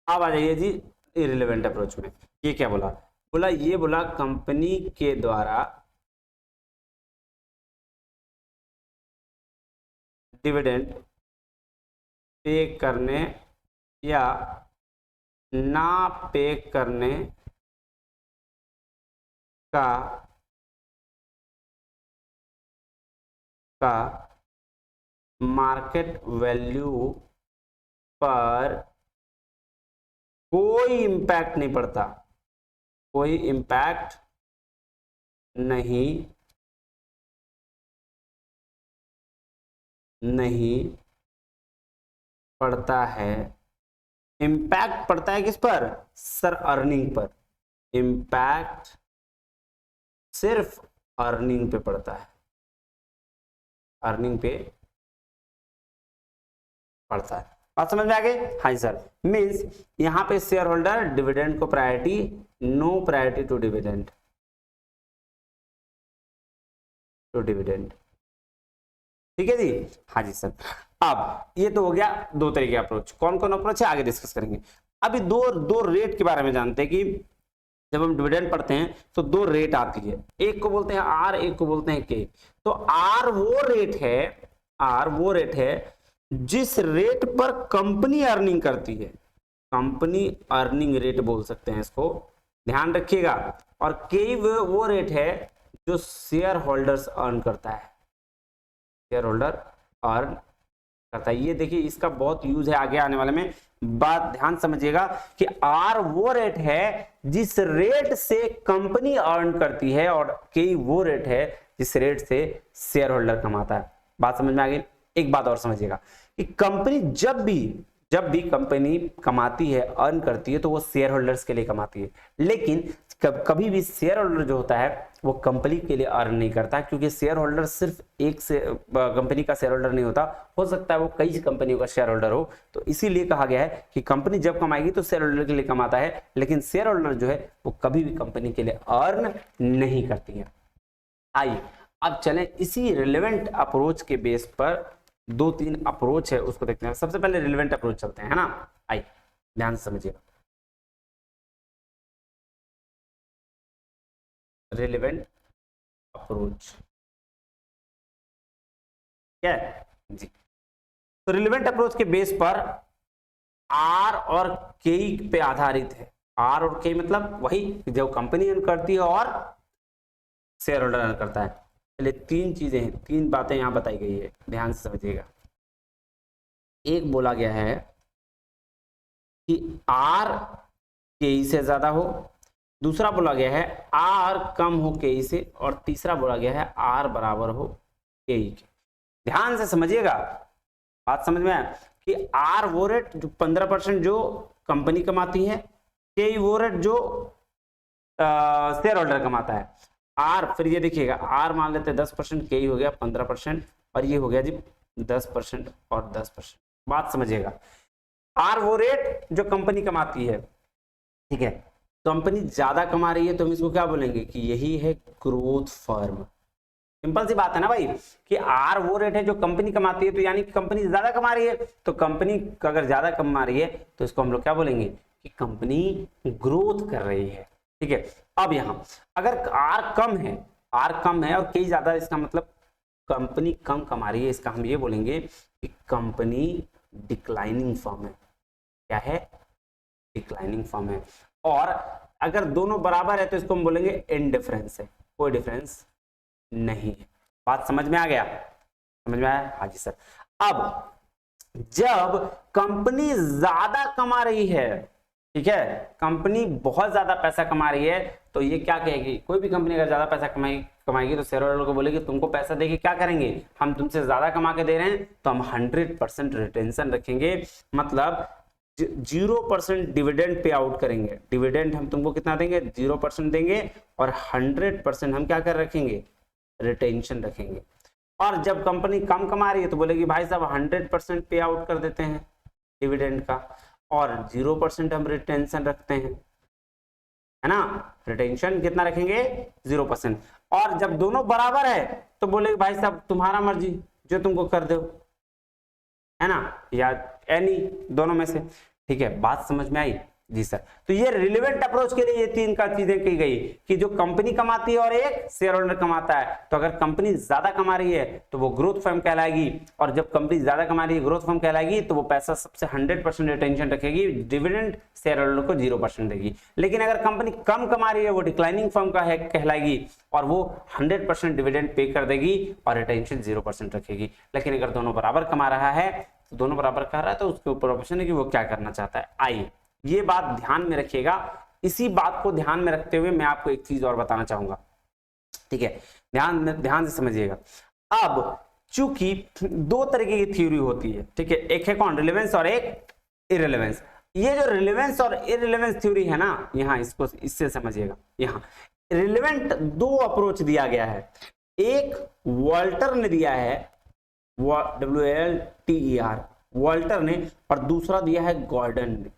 अब आ जाइए जी इररिलेवेंट अप्रोच में। ये क्या बोला, बोला कंपनी के द्वारा डिविडेंड पे करने या ना पे करने का मार्केट वैल्यू पर कोई इंपैक्ट नहीं पड़ता, कोई इंपैक्ट नहीं पड़ता है। इंपैक्ट पड़ता है किस पर सर, अर्निंग पर। इंपैक्ट सिर्फ अर्निंग पे पड़ता है, अर्निंग पे पड़ता है। बात समझ में आ गई? हाँ जी सर। मींस यहां पे शेयर होल्डर डिविडेंड को priority, no priority to dividend, ठीक है जी। हाँ जी सर। अब ये तो हो गया दो तरीके का अप्रोच। कौन कौन अप्रोच है आगे डिस्कस करेंगे। अभी दो रेट के बारे में जानते हैं कि जब हम डिविडेंड पढ़ते हैं तो दो रेट आती है, एक को बोलते हैं आर, एक को बोलते हैं के। तो आर वो रेट है जिस रेट पर कंपनी अर्निंग करती है, कंपनी अर्निंग रेट बोल सकते हैं इसको, ध्यान रखिएगा। और के वो रेट है जो शेयर होल्डर्स अर्न करता है, शेयर होल्डर अर्न करता है। ये देखिए इसका बहुत यूज है आगे आने वाले में, बात ध्यान समझिएगा कि आर वो रेट है जिस रेट से कंपनी अर्न करती है, और के वो रेट है जिस रेट से शेयर होल्डर कमाता है। बात समझ में आ गई? एक बात और समझिएगा कि कंपनी जब भी कंपनी कमाती है, अर्न करती है, तो वो शेयर होल्डर्स के लिए कमाती है। लेकिन कभी भी शेयर होल्डर जो होता है वो कंपनी के लिए अर्न नहीं करता, क्योंकि शेयर होल्डर सिर्फ एक से कंपनी का शेयर होल्डर नहीं होता, हो सकता है वो कई कंपनियों का शेयर होल्डर हो। तो इसीलिए कहा गया है कि कंपनी जब कमाएगी तो शेयर होल्डर के लिए कमाता है, लेकिन शेयर होल्डर जो है वो कभी भी कंपनी के लिए अर्न नहीं करती है। आइए अब चलें इसी रिलेवेंट अप्रोच के बेस पर दो तीन अप्रोच है उसको देखते हैं। सबसे पहले रिलेवेंट अप्रोच चलते हैं, है ना। आइए ध्यान से समझिएगा, रिलेवेंट अप्रोच क्या है जी। तो रिलेवेंट अप्रोच के बेस पर आर और के पे आधारित है। आर और के मतलब वही जो कंपनी अर्न करती है और शेयर होल्डर अर्न करता है। पहले तीन चीजें हैं, तीन बातें यहां बताई गई है, ध्यान से समझिएगा। एक बोला गया है कि आर के से ज्यादा हो, दूसरा बोला गया है आर कम हो के से, और तीसरा बोला गया है आर बराबर हो के के। ध्यान से समझिएगा, बात समझ में आया कि आर वो रेट जो 15% जो कंपनी कमाती है, के वो रेट जो शेयर होल्डर कमाता है। आर फिर ये देखिएगा, आर मान लेते हैं 10%, के हो गया 15%, और ये हो गया जी 10% और 10%। बात समझिएगा, आर वो रेट जो कंपनी कमाती है, ठीक है। कंपनी ज्यादा कमा रही है तो हम इसको क्या बोलेंगे कि यही है ग्रोथ फर्म, सिंपल सी बात है ना भाई कि आर वो रेट है जो कंपनी कमाती है, तो यानी कि कंपनी ज्यादा कमा रही है, तो कंपनी अगर ज्यादा कमा रही है तो इसको हम लोग क्या बोलेंगे कि कंपनी ग्रोथ कर रही है। ठीक है, अब यहां अगर आर कम है, आर कम है और कई ज्यादा, इसका मतलब कंपनी कम कमा रही है, इसका हम ये बोलेंगे कि कंपनी डिक्लाइनिंग फर्म है। क्या है? डिक्लाइनिंग फर्म है। और अगर दोनों बराबर है तो इसको हम बोलेंगे इनडिफरेंस है, कोई डिफरेंस नहीं है। बात समझ में आ गया? समझ में आया? हाँ जी सर। अब जब कंपनी ज्यादा कमा रही है, ठीक है, कंपनी बहुत ज्यादा पैसा कमा रही है, तो ये क्या कहेगी, कोई भी कंपनी अगर ज्यादा पैसा कमाएगी तो शेयर होल्डर को बोलेगी तुमको पैसा देके क्या करेंगे, हम तुमसे ज्यादा कमा के दे रहे हैं तो हम 100% रिटेंशन रखेंगे, मतलब 0% डिविडेंड पे आउट करेंगे। डिविडेंड हम तुमको कितना देंगे? 0% देंगे, और 100% हम क्या कर रखेंगे? रिटेंशन रखेंगे। और जब कंपनी कम कमा रही है तो बोलेगी भाई साहब 100% पे आउट कर देते हैं डिविडेंड का, और 0% हम रिटेंशन रखते हैं, है ना। रिटेंशन कितना रखेंगे? 0%। और जब दोनों बराबर है तो बोलेगी भाई साहब तुम्हारा मर्जी, जो तुमको कर दो, है ना, या एनी दोनों में से। ठीक है, बात समझ में आई? जी सर। तो ये रिलेवेंट अप्रोच के लिए ये तीन का चीजें की गई कि जो कंपनी कमाती है और एक शेयर होल्डर कमाता है, तो अगर कंपनी ज्यादा कमा रही है तो वो ग्रोथ फर्म कहलाएगी, और जब कंपनी ज्यादा कमा रही है ग्रोथ फर्म कहलाएगी, तो वो पैसा सबसे 100% रिटेंशन रखेगी, डिविडेंड शेयर होल्डर को 0% देगी। लेकिन अगर कंपनी कम कमा रही है वो डिक्लाइनिंग फर्म का है कहलाएगी, और वो 100% डिविडेंड पे कर देगी और रिटेंशन 0% रखेगी। लेकिन अगर दोनों बराबर कमा रहा है, तो दोनों बराबर कर रहा है, तो उसके ऊपर ऑप्शन है कि वो क्या करना चाहता है। आइए ये बात ध्यान में रखिएगा। इसी बात को ध्यान में रखते हुए मैं आपको एक चीज और बताना चाहूंगा, ठीक है, ध्यान से समझिएगा। अब चूंकि दो तरीके की थ्योरी होती है, ठीक है, एक है कौन? रिलेवेंस और एक इररिलेवेंस। ये जो रिलेवेंस और इररिलेवेंस थ्योरी है ना, यहां इसको इससे समझिएगा। यहां रिलेवेंट दो अप्रोच दिया गया है, एक वॉल्टर ने दिया है, WLTER वॉल्टर ने, और दूसरा दिया है गॉर्डन ने।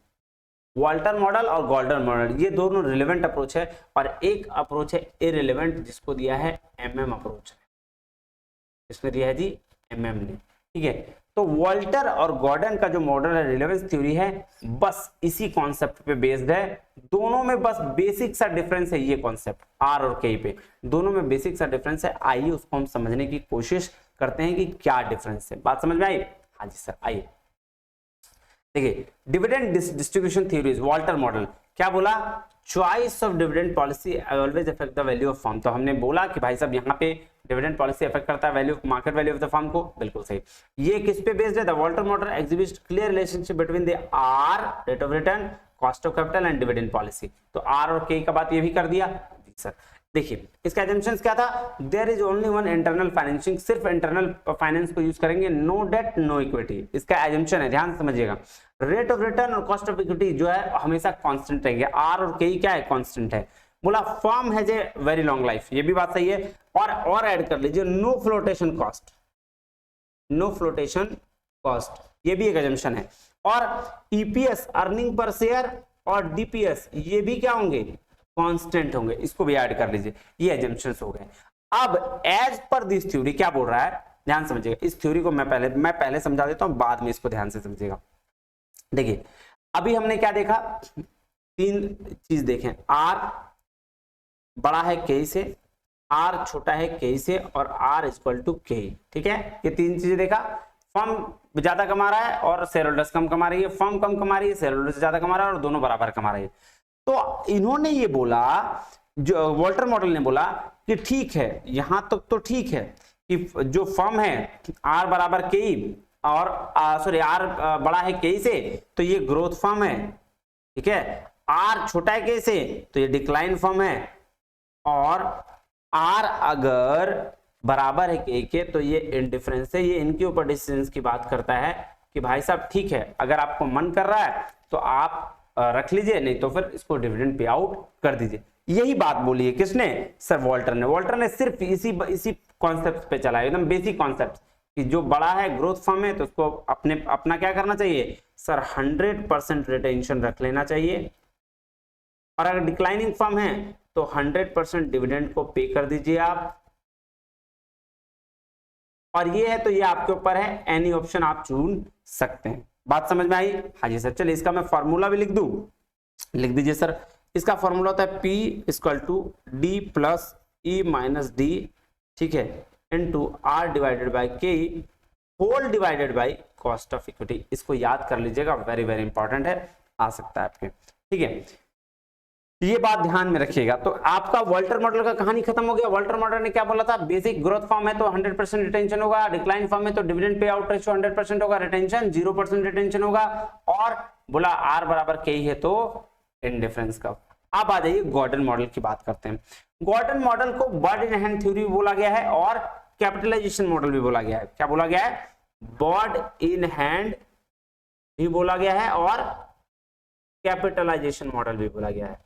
वॉल्टर मॉडल और गॉर्डन मॉडल, ये दोनों रिलेवेंट अप्रोच है, और एक अप्रोच है इररिलेवेंट जिसको दिया है MM अप्रोच। इसने दिया है जी MM ने, ठीक है। तो वॉल्टर और गॉर्डन का जो मॉडल है, रिलेवेंस थ्योरी है, बस इसी कॉन्सेप्ट पे बेस्ड है। दोनों में बस बेसिक सा डिफरेंस है, ये कॉन्सेप्ट R और K पे, दोनों में बेसिक सा डिफरेंस है। आइए उसको हम समझने की कोशिश करते हैं कि क्या डिफरेंस है। बात समझ में आई? हाँ जी सर, आइए देखिए। Dividend distribution theories, Walter model क्या बोला? Choice of dividend policy always affect the value of firm. तो हमने बोला कि भाई साहब यहाँ पे डिविडेंड पॉलिसी अफेक्ट करता है value, market value of the firm को, बिल्कुल सही। ये किस पे बेस्ड है? The Walter model exhibits clear relationship between the R rate of return, cost of capital and dividend policy. तो R और K का बात ये भी कर दिया जी सर। देखिए इसका एजम्पशंस क्या था? There is only one internal financing, सिर्फ इंटरनल फाइनेंस को यूज करेंगे, नो डेट नो इक्विटी, इसका एजम्पशन है, ध्यान समझिएगा। रेट ऑफ रिटर्न और कॉस्ट ऑफ इक्विटी जो है हमेशा कांस्टेंट रहेंगे। R और K क्या है? कांस्टेंट है। बोला firm has a very long life, ये भी बात सही है। और ऐड कर लीजिए no flotation cost, no flotation cost, ये भी एक एजम्पशन है। और EPS अर्निंग पर शेयर और DPS ये भी क्या होंगे? कांस्टेंट होंगे, इसको भी ऐड कर लीजिए। ये एजम्पशंस हो गए। अब एज पर दिस थ्योरी क्या बोल रहा है, ध्यान समझिएगा। इस थ्योरी को मैं पहले समझा देता हूं, बाद में इसको ध्यान से समझिएगा। देखिए अभी हमने क्या देखा? तीन चीज देखें, R बड़ा है K से, R छोटा है K से, और R इक्वल टू K, ठीक है। ये तीन चीजें देखा। फर्म ज्यादा कमा रहा है और शेयर होल्डर्स कम कमा रही है, फर्म कम कमा रही है, शेयर होल्डर्स ज्यादा कमा रहा है, और दोनों बराबर कमा रही है। तो इन्होंने ये बोला, जो वॉल्टर मॉडल ने बोला कि ठीक है, यहां तक तो ठीक है कि जो फर्म है R बराबर K और सॉरी R बड़ा है K से, तो ये ग्रोथ फर्म है, ठीक है। R छोटा है K से तो ये डिक्लाइन फर्म है, और R अगर बराबर है K के तो ये इंडिफरेंस है। ये इनके ऊपर डिसीजन की बात करता है कि भाई साहब ठीक है, अगर आपको मन कर रहा है तो आप रख लीजिए, नहीं तो फिर इसको डिविडेंड पे आउट कर दीजिए। यही बात बोली है किसने? सर वॉल्टर ने। वॉल्टर ने सिर्फ इसी कॉन्सेप्ट पे चला, एकदम बेसिक कॉन्सेप्ट कि जो बड़ा है ग्रोथ फर्म है तो उसको अपना क्या करना चाहिए सर? 100% रिटेंशन रख लेना चाहिए। और अगर डिक्लाइनिंग फर्म है तो 100% डिविडेंड को पे कर दीजिए आप, और ये है तो ये आपके ऊपर है, एनी ऑप्शन आप चुन सकते हैं। बात समझ में आई? हाँ जी सर। चलिए इसका मैं फॉर्मूला भी लिख दूं, लिख दीजिए सर। इसका फॉर्मूला होता है P equal to D plus E minus D, ठीक है, into R divided by K whole divided by cost of equity. इसको याद कर लीजिएगा, वेरी वेरी इंपॉर्टेंट है, आ सकता है आपके, ठीक है, ये बात ध्यान में रखिएगा। तो आपका वॉल्टर मॉडल का कहानी खत्म हो गया। वॉल्टर मॉडल ने क्या बोला था? बेसिक ग्रोथ फॉर्म है तो 100% रिटेंशन होगा, डिक्लाइन फॉर्म है तो डिविडेंड पे आउट रेशियो 100% होगा, रिटेंशन 0% रिटेंशन होगा, और बोला आर बराबर के ही है तो इंडिफरेंस का। अब आ जाइए गॉर्डन मॉडल की बात करते हैं। गॉर्डन मॉडल को बर्ड इन हैंड थ्योरी बोला गया है और कैपिटलाइजेशन मॉडल भी बोला गया है। क्या बोला गया है? बर्ड इन हैंड भी बोला गया है और कैपिटलाइजेशन मॉडल भी बोला गया है।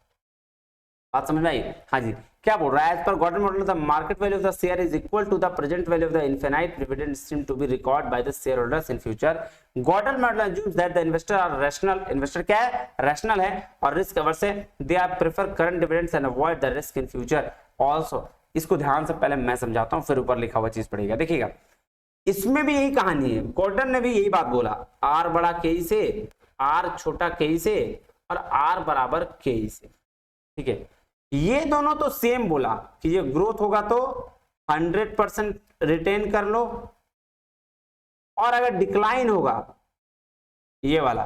बात समझ में आई? हाँ जी। क्या बोल रहा है? As per Gordon model the market value of the share is equal to the present value of the infinite dividend stream to be record by the share holders in future. Gordon model assumes that the investor are rational, investor क्या है? Rational है, और risk averse है, they are prefer current dividends and avoid the risk in future also. इसको ध्यान से पहले मैं समझाता हूं, फिर ऊपर लिखा हुआ चीज पढ़ेगा, देखिएगा। इसमें भी यही कहानी है, गॉर्डन ने भी यही बात बोला, आर बड़ा के से, आर छोटा के से, और आर बराबर के से, ठीक है। ये दोनों तो सेम बोला कि ये ग्रोथ होगा तो 100% रिटेन कर लो, और अगर डिक्लाइन होगा ये वाला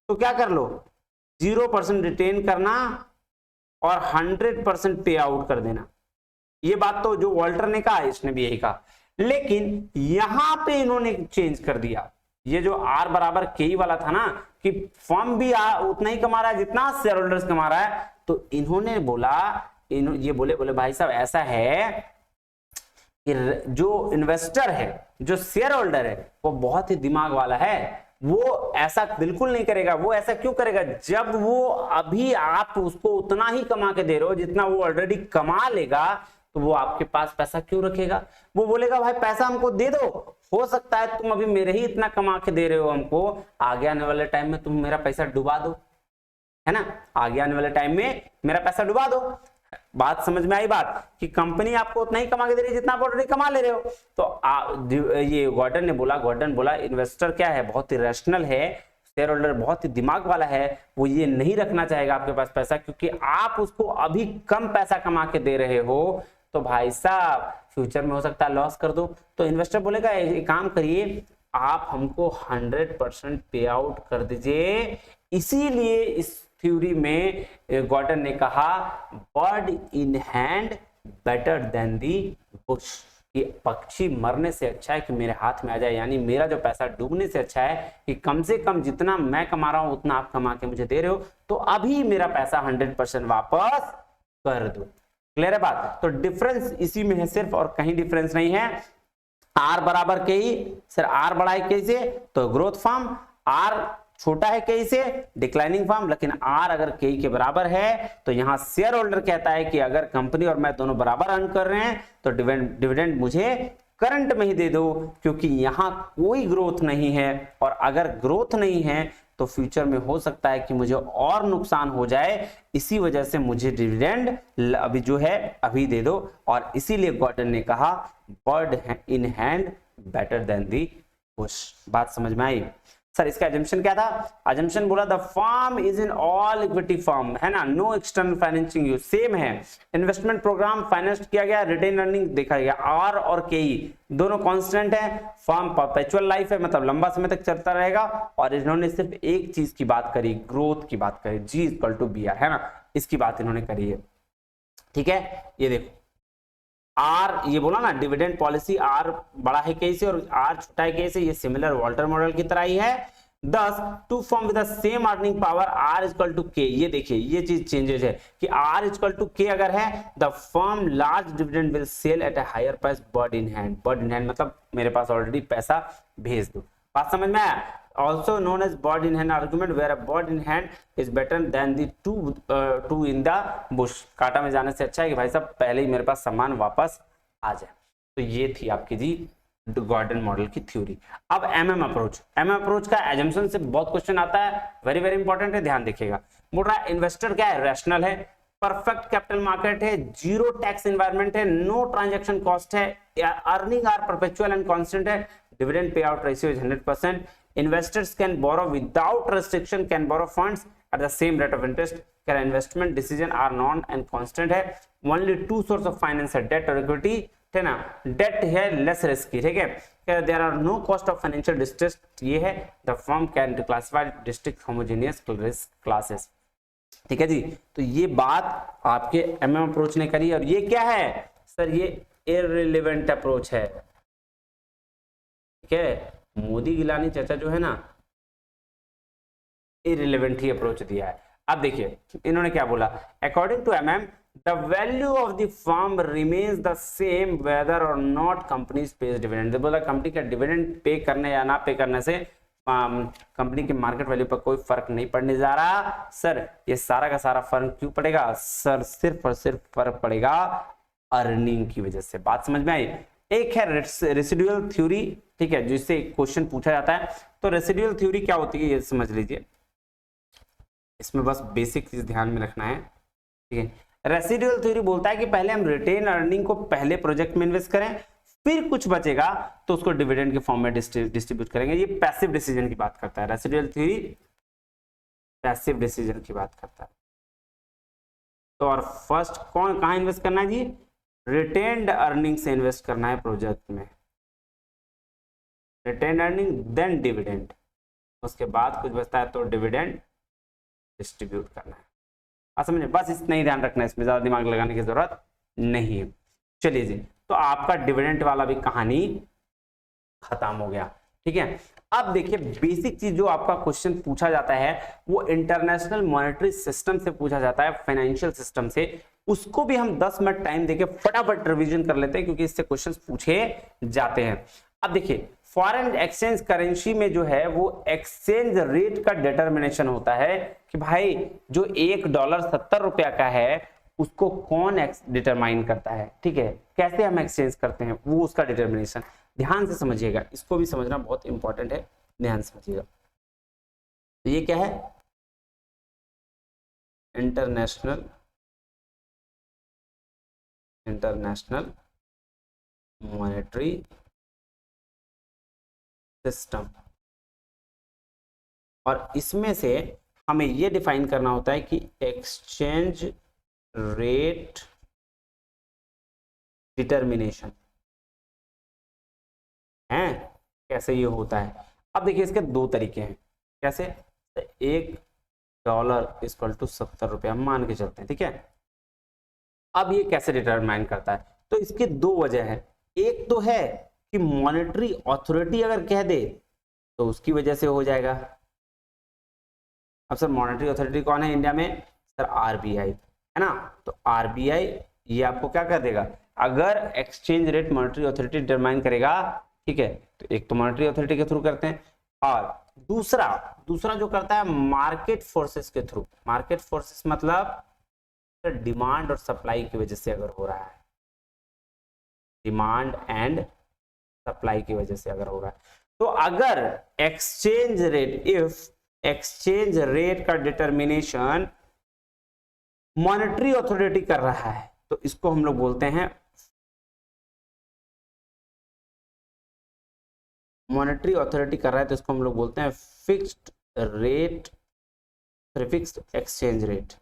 तो क्या कर लो? 0% रिटेन करना और 100% पे आउट कर देना। ये बात तो जो वॉल्टर ने कहा इसने भी यही कहा, लेकिन यहां पे इन्होंने चेंज कर दिया। ये जो आर बराबर के वाला था ना कि फर्म भी उतना ही कमा रहा है जितना शेयर होल्डर्स कमा रहा है, तो इन्होंने बोला, ये बोले भाई साहब ऐसा है कि जो इन्वेस्टर है, जो शेयर होल्डर है, वो बहुत ही दिमाग वाला है, वो ऐसा बिल्कुल नहीं करेगा। वो ऐसा क्यों करेगा? जब वो अभी आप उसको उतना ही कमा के दे रहे हो जितना वो ऑलरेडी कमा लेगा, तो वो आपके पास पैसा क्यों रखेगा? वो बोलेगा भाई पैसा हमको दे दो, हो सकता है तुम अभी मेरे ही इतना कमा के दे रहे हो हमको, आगे आने वाले टाइम में तुम मेरा पैसा डुबा दो, है ना, आगे आने वाले टाइम में मेरा पैसा डुबा दो। बात समझ में आई? बात कि कंपनी आपको उतना ही कमा के दे रही है जितना आप ऑलरेडी कमा ले रहे हो। तो ये गॉर्डन बोला इन्वेस्टर क्या है? बहुत ही रैशनल है, शेयर होल्डर बहुत ही दिमाग वाला है, वो ये नहीं रखना चाहेगा आपके पास पैसा, क्योंकि आप उसको अभी कम पैसा कमा के दे रहे हो, तो भाई साहब फ्यूचर में हो सकता है लॉस कर दो। तो इन्वेस्टर बोलेगा एक काम करिए, आप हमको 100% पे आउट कर दीजिए। इसीलिए इस थ्योरी में गॉर्डन ने कहा bird in hand better than the Bush, कि पक्षी मरने से अच्छा है कि मेरे हाथ में आ जाए, यानी मेरा जो पैसा डूबने से अच्छा है कि कम से कम जितना मैं कमा रहा हूं उतना आप कमा के मुझे दे रहे हो, तो अभी मेरा पैसा 100% वापस कर दो। क्लियर है बात? तो डिफरेंस इसी में है सिर्फ, और कहीं डिफरेंस नहीं है। आर बराबर के ही, सर आर बड़ा है के से तो ग्रोथ फॉर्म, आर छोटा है के से डिक्लाइनिंग फॉर्म, लेकिन आर अगर के के बराबर है तो यहां शेयर होल्डर कहता है कि अगर कंपनी और मैं दोनों बराबर अर्न कर रहे हैं तो डिविडेंड मुझे करंट में ही दे दो, क्योंकि यहां कोई ग्रोथ नहीं है, और अगर ग्रोथ नहीं है तो फ्यूचर में हो सकता है कि मुझे और नुकसान हो जाए, इसी वजह से मुझे डिविडेंड अभी जो है अभी दे दो। और इसीलिए गॉर्डन ने कहा bird in hand better than the Bush. बात समझ में आई? सर इसका एजम्पशन क्या था? एजम्पशन बोला the firm is in all equity firm, है ना, no external financing use, same है। इन्वेस्टमेंट प्रोग्राम फाइनेंस किया गया, रिटेन अर्निंग देखा गया, आर और के दोनों कांस्टेंट है, फर्म परपेचुअल लाइफ है, मतलब लंबा समय तक चलता रहेगा, और इन्होंने सिर्फ एक चीज की बात करी, ग्रोथ की बात करी, जी इक्वल टू बी आर, है ना, इसकी बात इन्होंने करी है। ठीक है, ये देखो आर, ये बोला ना डिविडेंड पॉलिसी आर बड़ा है कैसे और आर छोटा है कैसे, ये सिमिलर वॉल्टर मॉडल की तरह ही है। Thus two firm with the same earning power are equal to K, ये देखिए ये चीज चेंजेस है कि आर इक्वल टू के अगर है the firm large dividend will sell at a higher price bird in hand, bird in hand मतलब मेरे पास ऑलरेडी पैसा भेज दो। बात समझ में आया? also known as bird in hand argument where a bird in hand is better than the two in the bush, कांटा में जाने से अच्छा है कि भाई साहब पहले ही मेरे पास सामान वापस आ जाए। तो ये थी आपकी जी गॉर्डन मॉडल की थ्योरी। अब एमएम अप्रोच, एमएम अप्रोच का एजम्पशन से बहुत क्वेश्चन आता है, वेरी वेरी इंपॉर्टेंट है, ध्यान देखिएगा। बोल रहा है इन्वेस्टर क्या है? रैशनल है, परफेक्ट कैपिटल मार्केट है, जीरो टैक्स एनवायरनमेंट है, नो ट्रांजैक्शन कॉस्ट है, earning are perpetual and constant है, dividend pay out ratio is 100%, investors can borrow without restriction, can borrow funds at the same rate of interest, can investment decision are non and constant है, only two source of finance है, debt और equity, ठीक है ना, debt है less risky, ठीक है, there are no cost of financial distress, ये है, the firm can classify district homogeneous risk classes, ठीक है जी। तो ये बात आपके एमएम अप्रोच ने करी, और ये क्या है सर, ये इररिलेवेंट अप्रोच है, ठीक है, मोदी गिलानी चाचा जो है ना, इररिलेवेंट ही अप्रोच दिया है। अब देखिए इन्होंने क्या बोला, according to MM the value of the firm remains the same whether or not companies pays dividend, बोला कंपनी का डिविडेंड पे करने या ना पे करने से कंपनी की मार्केट वैल्यू पर कोई फर्क नहीं पड़ने जा रहा। सर ये सारा का सारा फर्क क्यों पड़ेगा सर, सिर्फ और सिर्फ फर्क पड़ेगा अर्निंग की वजह से। बात समझ में आई। एक है रेसिडुअल थ्योरी, ठीक है, जिससे क्वेश्चन पूछा जाता है। तो रेसिडुअल थ्योरी क्या होती है ये समझ लीजिए, इसमें बस बेसिक चीज ध्यान में रखना है, ठीक है। रेसिडुअल थ्योरी बोलता है कि पहले हम रिटेन अर्निंग को पहले प्रोजेक्ट में इन्वेस्ट करें, फिर कुछ बचेगा तो उसको डिविडेंड के फॉर्म में डिस्ट्रीब्यूट करेंगे। ये पैसिव डिसीजन की बात करता है, रेसिडुअल थ्योरी पैसिव डिसीजन की बात करता है। तो और फर्स्ट कहां इन्वेस्ट करना है जी, रिटेन्ड अर्निंग से इन्वेस्ट करना है प्रोजेक्ट में, रिटेन्ड अर्निंग देन डिविडेंड, उसके बाद कुछ बचता है तो डिविडेंड डिस्ट्रीब्यूट करना है। समझे, बस इतना ही ध्यान रखना है, इसमें ज्यादा दिमाग लगाने की जरूरत नहीं है। चलिए जी, तो आपका डिविडेंड वाला भी कहानी खत्म हो गया, ठीक है। अब देखिए बेसिक चीज जो आपका क्वेश्चन पूछा जाता है वो इंटरनेशनल मॉनेटरी सिस्टम से पूछा जाता है, फाइनेंशियल सिस्टम से। उसको भी हम 10 मिनट टाइम देके फटाफट रिवीजन कर लेते हैं क्योंकि इससे क्वेश्चन पूछे जाते हैं। अब देखिए फॉरेन एक्सचेंज करेंसी में जो है वो एक्सचेंज रेट का डिटर्मिनेशन होता है कि भाई जो $1 70 रुपया का है उसको कौन डिटरमाइन करता है, ठीक है, कैसे हम एक्सचेंज करते हैं वो उसका डिटर्मिनेशन। ध्यान से समझिएगा, इसको भी समझना बहुत इंपॉर्टेंट है, ध्यान से समझिएगा। तो ये क्या है, इंटरनेशनल मॉनेटरी सिस्टम, और इसमें से हमें यह डिफाइन करना होता है कि एक्सचेंज रेट डिटर्मिनेशन है, कैसे ये होता है। अब देखिए इसके दो तरीके हैं, कैसे, $1 = 70 रुपया मान के चलते हैं, ठीक है। अब ये कैसे डिटरमाइन करता है, तो इसके दो वजह है। एक तो है कि मॉनेटरी अथॉरिटी अगर कह दे तो उसकी वजह से हो जाएगा। अब सर मॉनेटरी अथॉरिटी कौन है इंडिया में, सर आरबीआई है ना। तो आरबीआई ये आपको क्या कर देगा, अगर exchange rate monetary authority determine करेगा, ठीक है, तो एक तो मॉनेटरी अथॉरिटी के थ्रू करते हैं, और दूसरा जो करता है मार्केट फोर्सेस के थ्रू। मार्केट फोर्सेस मतलब डिमांड और सप्लाई की वजह से अगर हो रहा है, डिमांड एंड सप्लाई की वजह से अगर हो रहा है, तो अगर exchange rate, if exchange rate का डिटर्मिनेशन मॉनेटरी अथॉरिटी कर रहा है तो इसको हम लोग बोलते हैं, मॉनेटरी अथॉरिटी कर रहा है तो इसको हम लोग बोलते हैं fixed rate, fixed exchange rate,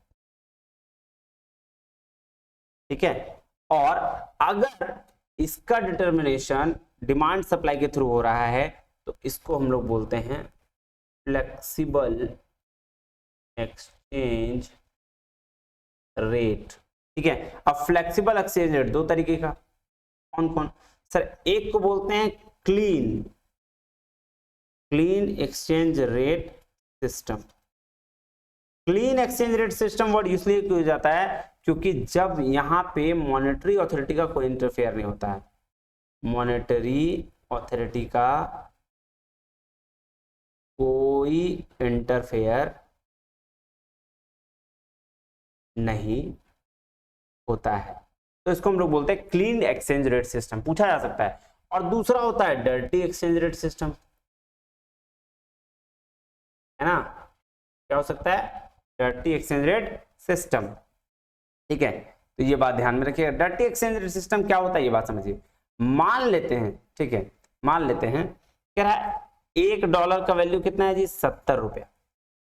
ठीक है। और अगर इसका डिटर्मिनेशन डिमांड सप्लाई के थ्रू हो रहा है तो इसको हम लोग बोलते हैं फ्लेक्सिबल एक्सचेंज रेट, ठीक है। अब फ्लेक्सिबल एक्सचेंज रेट दो तरीके का, कौन कौन सर, एक को बोलते हैं clean exchange rate system. Clean exchange rate system word इसलिए किया जाता है क्योंकि जब यहां पे मॉनेटरी अथॉरिटी का कोई इंटरफेयर नहीं होता है, मॉनेटरी अथॉरिटी का कोई इंटरफेयर नहीं होता है, तो इसको हम लोग बोलते हैं क्लीन एक्सचेंज रेट सिस्टम, पूछा जा सकता है। और दूसरा होता है डर्टी एक्सचेंज रेट सिस्टम, है ना, क्या हो सकता है, डर्टी एक्सचेंज रेट सिस्टम। ठीक है, तो ये बात ध्यान में रखिएगा। डर्टी एक्सचेंज रेट सिस्टम क्या होता है ये बात समझिए। मान लेते हैं, ठीक है, मान लेते हैं कह रहा है $1 का वैल्यू कितना है जी, 70 रुपया,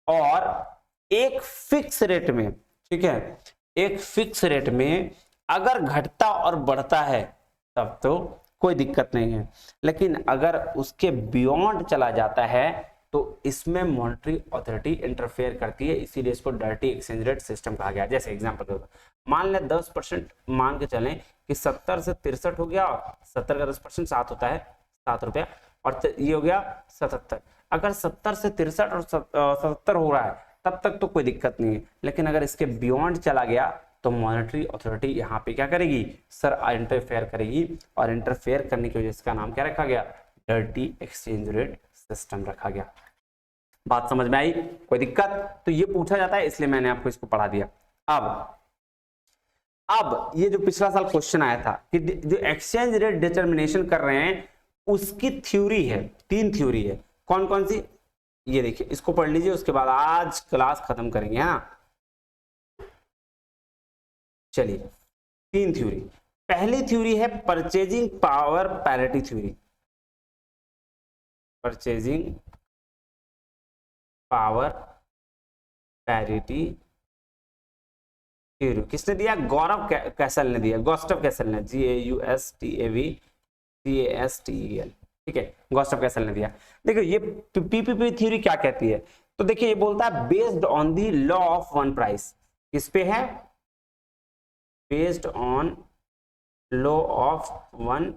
और एक फिक्स रेट में, ठीक है, एक फिक्स रेट में अगर घटता और बढ़ता है तब तो कोई दिक्कत नहीं है, लेकिन अगर उसके बियॉन्ड चला जाता है तो इसमें मॉनेटरी अथॉरिटी इंटरफेयर करती है, इसीलिए इसको डर्टी एक्सचेंज रेट सिस्टम कहा गया। जैसे एग्जांपल दो, मान लें 10% मान के चलें कि 70 से 63 हो गया, 70 का 10% 7 होता है, 7 रुपया, और ये हो गया 77। अगर 70 से 63 और 77 हो रहा है तब तक तो कोई दिक्कत नहीं है, लेकिन अगर इसके बियॉन्ड चला गया तो मॉनेटरी अथॉरिटी यहाँ पे क्या करेगी सर, इंटरफेयर करेगी, और इंटरफेयर करने की वजह से इसका नाम क्या रखा गया, डर्टी एक्सचेंज रेट सिस्टम रखा गया। बात समझ में आई, कोई दिक्कत? तो ये पूछा जाता है इसलिए मैंने आपको इसको पढ़ा दिया। अब ये जो पिछला साल क्वेश्चन आया था कि जो एक्सचेंज रेट डिटर्मिनेशन कर रहे हैं उसकी थ्योरी है, 3 थ्योरी है, कौन कौन सी, ये देखिए, इसको पढ़ लीजिए, उसके बाद आज क्लास खत्म करेंगे, है ना। चलिए 3 थ्योरी। पहली थ्योरी है purchasing power parity theory, purchasing power parity theory. किसने दिया, गौरव कैसल ने दिया, गॉस्टव कैसल ने, GAUSTAV ठीक है, गॉस्टव कैसल ने दिया। देखिए ये पीपीपी थ्योरी क्या कहती है, तो देखिए ये बोलता है based on the law of one price, किस पे है, based on law of one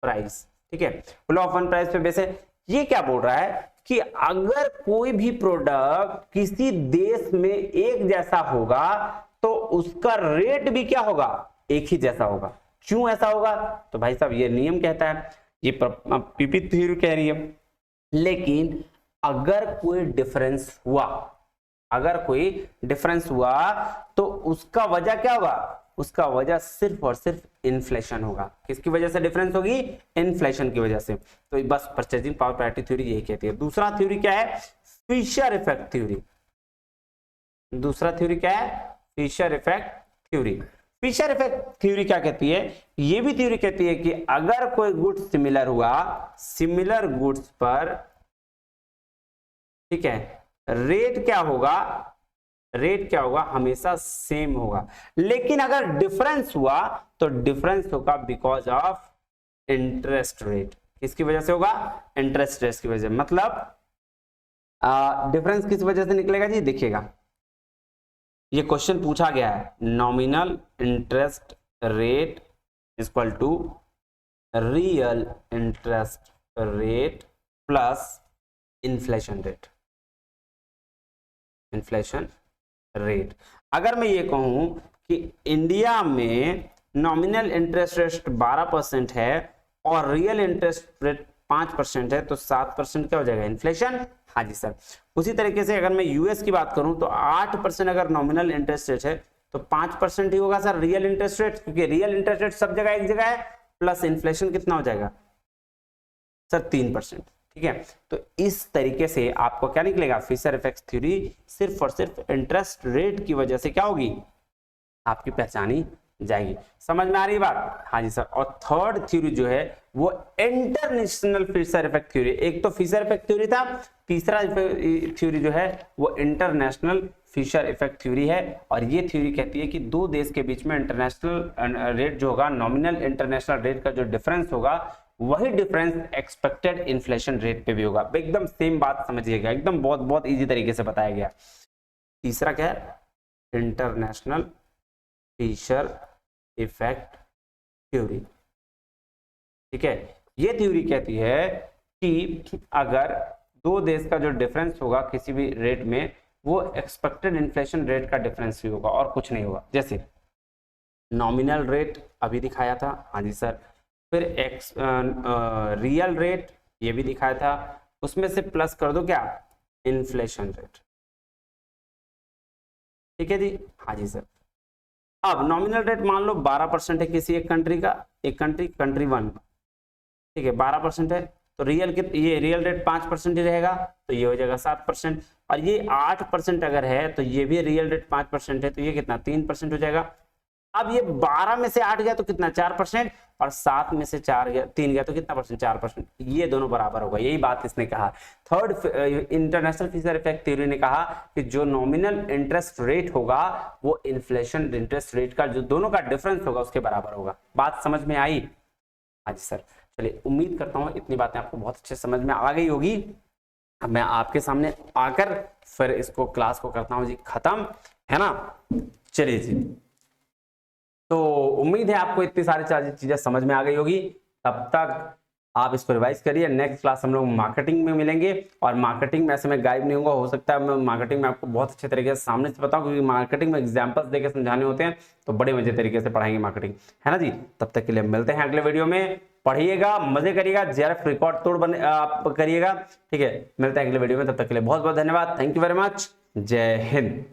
price, ठीक है, लॉ ऑफ वन प्राइस पे बेस है। ये क्या बोल रहा है कि अगर कोई भी प्रोडक्ट किसी देश में एक जैसा होगा तो उसका रेट भी क्या होगा, एक ही जैसा होगा। क्यों ऐसा होगा, तो भाई साहब ये नियम कहता है, ये पीपी थ्योरी कह रही है, लेकिन अगर कोई डिफरेंस हुआ, अगर कोई डिफरेंस हुआ तो उसका वजह क्या होगा, उसका वजह सिर्फ और सिर्फ इन्फ्लेशन होगा। किसकी वजह से डिफरेंस होगी, इन्फ्लेशन की वजह से। तो बस परचेजिंग पावर पैरिटी थ्योरी यही कहती है। दूसरा थ्योरी क्या है, फिशर इफेक्ट थ्योरी। दूसरा थ्योरी क्या है, Fisher effect theory. Fisher effect theory क्या कहती है, ये भी थ्योरी कहती है कि अगर कोई गुड्स सिमिलर हुआ, सिमिलर गुड्स पर, ठीक है, रेट क्या होगा, रेट क्या होगा, हमेशा सेम होगा, लेकिन अगर डिफरेंस हुआ तो डिफरेंस होगा बिकॉज ऑफ इंटरेस्ट रेट। किसकी वजह से होगा, इंटरेस्ट रेट की वजह से। मतलब डिफरेंस किस वजह से निकलेगा जी, देखिएगा ये क्वेश्चन पूछा गया है, nominal interest rate equal to real interest rate plus inflation rate, inflation rate. अगर मैं ये कहूं कि इंडिया में नॉमिनल इंटरेस्ट रेट 12% है और रियल इंटरेस्ट रेट 5% है, तो 7% क्या हो जाएगा, इन्फ्लेशन। हाँ जी सर। उसी तरीके से अगर मैं यूएस की बात करूं तो 8% अगर नॉमिनल इंटरेस्ट रेट है तो 5% ही होगा सर रियल इंटरेस्ट रेट, क्योंकि रियल इंटरेस्ट रेट सब जगह एक जगह है, प्लस इन्फ्लेशन कितना हो जाएगा सर, 3%। ठीक है, तो इस तरीके से आपको क्या निकलेगा, फिशर इफेक्ट थ्योरी सिर्फ और सिर्फ इंटरेस्ट रेट की वजह से क्या होगी, आपकी पहचानी जाएगी। समझ में आ रही बात? हाँ जी सर। और थर्ड थ्योरी जो है वो इंटरनेशनल फिशर इफेक्ट थ्योरी। एक तो फिशर इफेक्ट थ्योरी था, तीसरा थ्योरी जो है वो इंटरनेशनल फिशर इफेक्ट थ्योरी है। और ये थ्योरी कहती है कि दो देश के बीच में इंटरनेशनल रेट जो होगा, नॉमिनल इंटरनेशनल रेट का जो डिफरेंस होगा, वही डिफरेंस एक्सपेक्टेड इन्फ्लेशन रेट पे भी होगा। एकदम सेम बात समझिएगा, एकदम बहुत बहुत इजी तरीके से बताया गया। तीसरा क्या है, इंटरनेशनल फिशर इफेक्ट थ्योरी। ठीक है, ये थ्योरी कहती है कि अगर दो देश का जो डिफरेंस होगा किसी भी रेट में, वो एक्सपेक्टेड इन्फ्लेशन रेट का डिफरेंस ही होगा और कुछ नहीं होगा। जैसे नॉमिनल रेट अभी दिखाया था, हाँ जी सर, फिर रियल रेट ये भी दिखाया था, उसमें से प्लस कर दो क्या, इन्फ्लेशन रेट। ठीक है जी, हाँ जी सर। अब नॉमिनल रेट मान लो 12% है किसी एक कंट्री का, एक कंट्री 1, ठीक है, 12% है, तो ये रियल रेट 5% ही रहेगा, तो ये हो जाएगा 7%। और ये 8% अगर है तो ये भी रियल रेट 5% है, तो ये कितना 3% हो जाएगा। अब ये 12 में से 8 गया तो कितना 4%, और 7 में से 4 गया 3 गया तो कितना परसेंट 4%, ये दोनों बराबर होगा। यही बात इसने कहा। Third, international Fisher effect theory ने कहा कि जो नॉमिनल इंटरेस्ट रेट होगा वो इन्फ्लेशन इंटरेस्ट रेट का जो दोनों का डिफरेंस होगा उसके बराबर होगा। बात समझ में आई? हाँ जी सर। चलिए, उम्मीद करता हूँ इतनी बातें आपको बहुत अच्छे समझ में आ गई होगी। अब मैं आपके सामने आकर फिर इसको क्लास को करता हूँ जी खत्म, है ना। चलिए जी, तो उम्मीद है आपको इतनी सारी चीजें समझ में आ गई होगी। तब तक आप इसको रिवाइज करिए। नेक्स्ट क्लास हम लोग मार्केटिंग में मिलेंगे, और मार्केटिंग में ऐसे मैं गाइड नहीं होगा, हो सकता है मैं मार्केटिंग में आपको बहुत अच्छे तरीके से सामने से बताऊं, क्योंकि मार्केटिंग में एग्जांपल्स देके समझाने होते हैं, तो बड़े मजे तरीके से पढ़ाएंगे मार्केटिंग, है ना जी। तब तक के लिए मिलते हैं अगले वीडियो में। पढ़िएगा, मजे करिएगा, जेआरएफ रिकॉर्ड तोड़ आप करिएगा, ठीक है। मिलते हैं अगले वीडियो में, तब तक के लिए बहुत बहुत धन्यवाद। Thank you very much. जय हिंद।